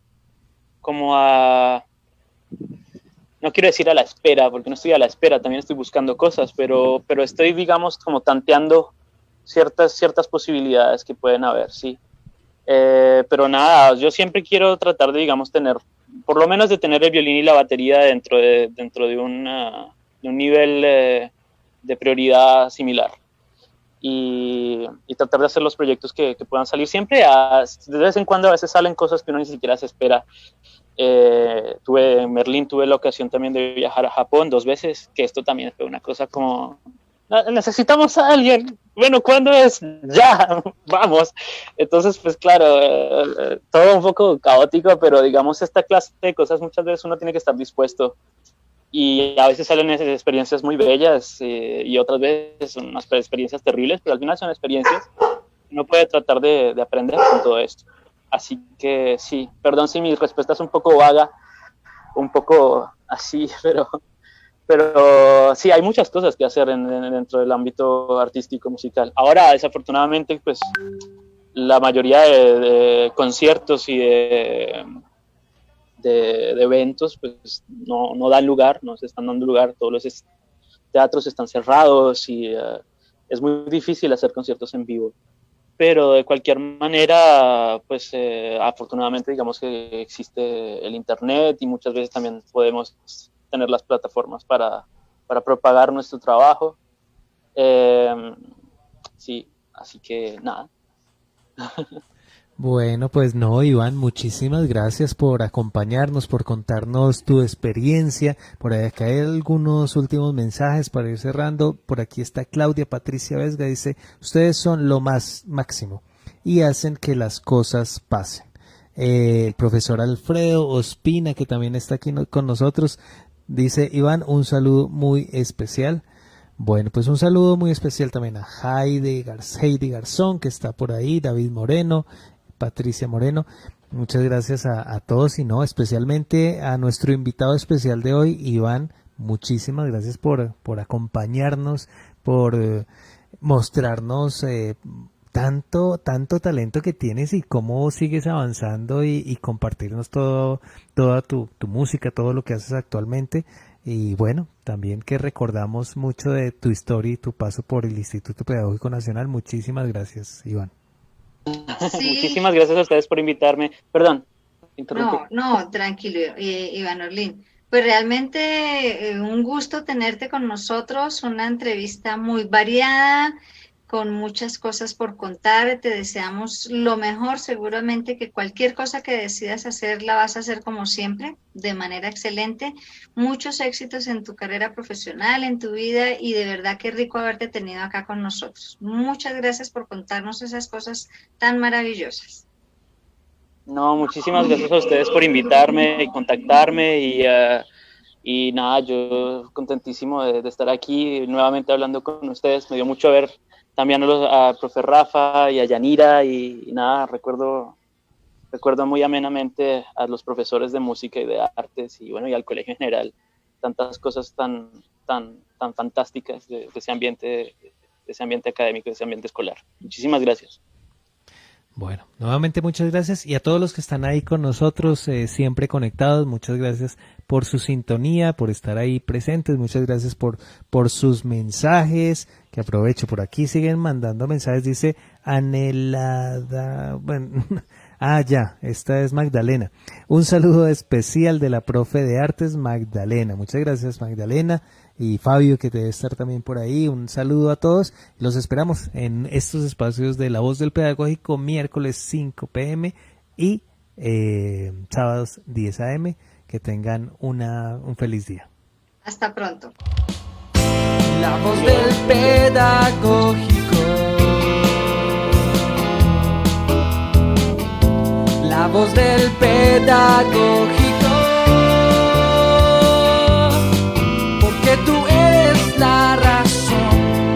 no quiero decir a la espera, porque no estoy a la espera, también estoy buscando cosas, pero estoy, digamos, como tanteando ciertas posibilidades que pueden haber, sí. Pero nada, yo siempre quiero tratar de, digamos, por lo menos de tener el violín y la batería dentro de un nivel de prioridad similar. Y tratar de hacer los proyectos que puedan salir siempre. De vez en cuando a veces salen cosas que uno ni siquiera se espera. En Berlín tuve la ocasión también de viajar a Japón 2 veces, que esto también fue una cosa como necesitamos a alguien. Bueno, ¿cuándo es? Ya, vamos. Entonces, pues claro, todo un poco caótico, pero digamos, esta clase de cosas muchas veces uno tiene que estar dispuesto. Y a veces salen esas experiencias muy bellas y otras veces son unas experiencias terribles, pero al final son experiencias que uno puede tratar de aprender con todo esto. Así que sí, perdón si mi respuesta es un poco vaga, un poco así, pero sí, hay muchas cosas que hacer dentro del ámbito artístico musical. Ahora, desafortunadamente, pues la mayoría de conciertos y de eventos pues no dan lugar, no se están dando lugar, todos los teatros están cerrados y es muy difícil hacer conciertos en vivo. Pero de cualquier manera, pues afortunadamente digamos que existe el internet y muchas veces también podemos tener las plataformas para propagar nuestro trabajo. Sí, así que nada. Bueno, pues no, Iván, muchísimas gracias por acompañarnos, por contarnos tu experiencia. Por acá hay algunos últimos mensajes para ir cerrando. Por aquí está Claudia Patricia Vesga, dice, ustedes son lo máximo y hacen que las cosas pasen. El profesor Alfredo Ospina, que también está aquí con nosotros, dice, Iván, un saludo muy especial. Bueno, pues un saludo muy especial también a Heidi Garzón, que está por ahí, David Moreno, Patricia Moreno. Muchas gracias a todos y no, especialmente a nuestro invitado especial de hoy, Iván. Muchísimas gracias por acompañarnos, por mostrarnos tanto talento que tienes y cómo sigues avanzando y compartirnos toda tu música, todo lo que haces actualmente. Y bueno, también que recordamos mucho de tu historia y tu paso por el Instituto Pedagógico Nacional. Muchísimas gracias, Iván. Sí. Muchísimas gracias a ustedes por invitarme. Perdón, interrumpí. No, tranquilo, Iván Orlín. Pues realmente un gusto tenerte con nosotros, una entrevista muy variada, con muchas cosas por contar. Te deseamos lo mejor, seguramente que cualquier cosa que decidas hacer la vas a hacer como siempre, de manera excelente. Muchos éxitos en tu carrera profesional, en tu vida, y de verdad qué rico haberte tenido acá con nosotros. Muchas gracias por contarnos esas cosas tan maravillosas. No, muchísimas gracias a ustedes por invitarme y contactarme y nada, yo contentísimo de estar aquí nuevamente hablando con ustedes. Me dio mucho ver también a profe Rafa y a Yanira y nada, recuerdo muy amenamente a los profesores de música y de artes y bueno, y al colegio en general, tantas cosas tan fantásticas de ese ambiente académico, de ese ambiente escolar. Muchísimas gracias. Bueno, nuevamente muchas gracias y a todos los que están ahí con nosotros, siempre conectados, muchas gracias por su sintonía, por estar ahí presentes, muchas gracias por sus mensajes, que aprovecho, por aquí siguen mandando mensajes, dice Anhelada, bueno, ya, esta es Magdalena, un saludo especial de la profe de artes Magdalena, muchas gracias Magdalena, y Fabio que debe estar también por ahí, un saludo a todos, los esperamos en estos espacios de La Voz del Pedagógico, miércoles 5 p.m. y sábados 10 a.m., que tengan un feliz día. Hasta pronto. La voz del pedagógico. La voz del pedagógico. Porque tú eres la razón.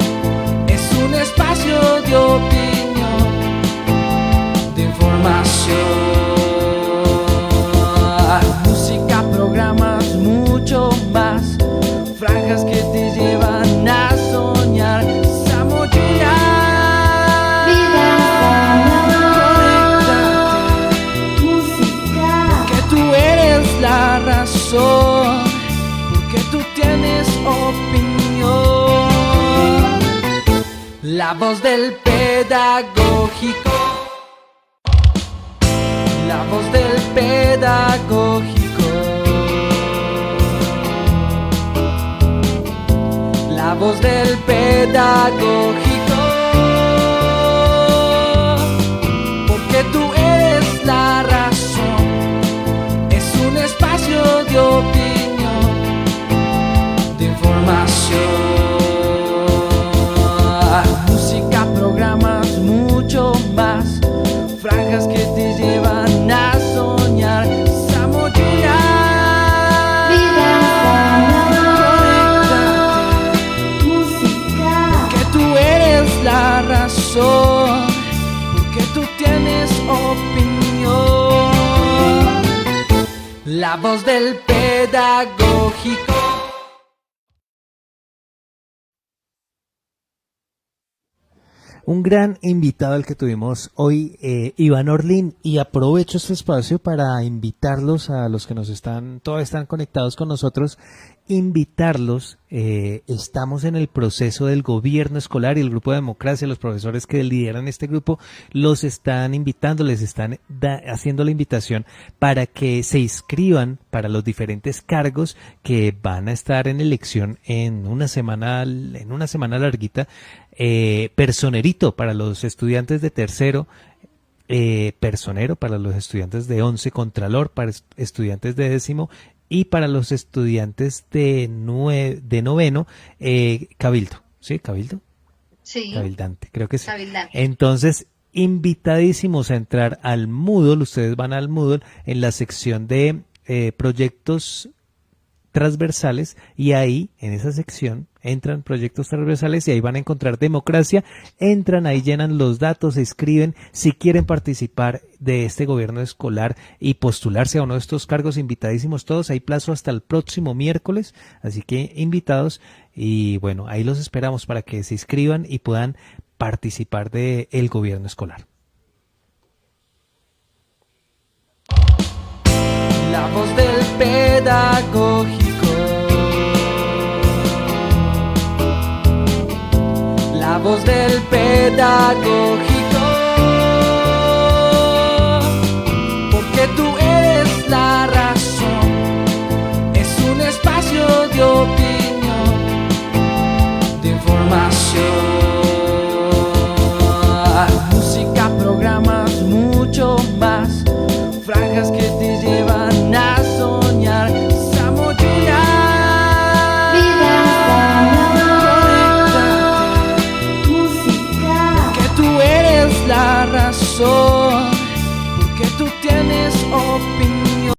Es un espacio de opinión, de información. Música, programas, mucho más. Franjas que te llevan a soñar. Samoyura. Conéctate. Música. Porque tú eres la razón. Porque tú tienes opinión. La voz del pedagógico. La voz del pedagógico. La voz del pedagógico, porque tú eres la razón, es un espacio de opinión, de información. la voz del pedagógico. Un gran invitado el que tuvimos hoy, Iván Orlín, y aprovecho este espacio para invitarlos a los que todavía están conectados con nosotros, invitarlos, estamos en el proceso del gobierno escolar y el Grupo de Democracia, los profesores que lideran este grupo, los están invitando, les están haciendo la invitación para que se inscriban para los diferentes cargos que van a estar en elección en una semana larguita. Personerito para los estudiantes de tercero, personero para los estudiantes de 11, contralor para estudiantes de décimo y para los estudiantes de noveno, cabildo, ¿sí? ¿Cabildo? Sí. Cabildante, creo que sí. Cabildante. Entonces, invitadísimos a entrar al Moodle, ustedes van al Moodle en la sección de proyectos transversales y ahí en esa sección entran proyectos transversales y ahí van a encontrar democracia, entran ahí, llenan los datos, se inscriben, si quieren participar de este gobierno escolar y postularse a uno de estos cargos, invitadísimos todos, hay plazo hasta el próximo miércoles, así que invitados y bueno, ahí los esperamos para que se inscriban y puedan participar del gobierno escolar. La voz del pedagógico. La voz del pedagógico. Porque tú eres la razón. Es un espacio de opinión, de información. Música, programas, mucho más. Franjas que te llevan a soñar. Samoyuna. Música. Porque tú eres la razón. Porque tú tienes opinión.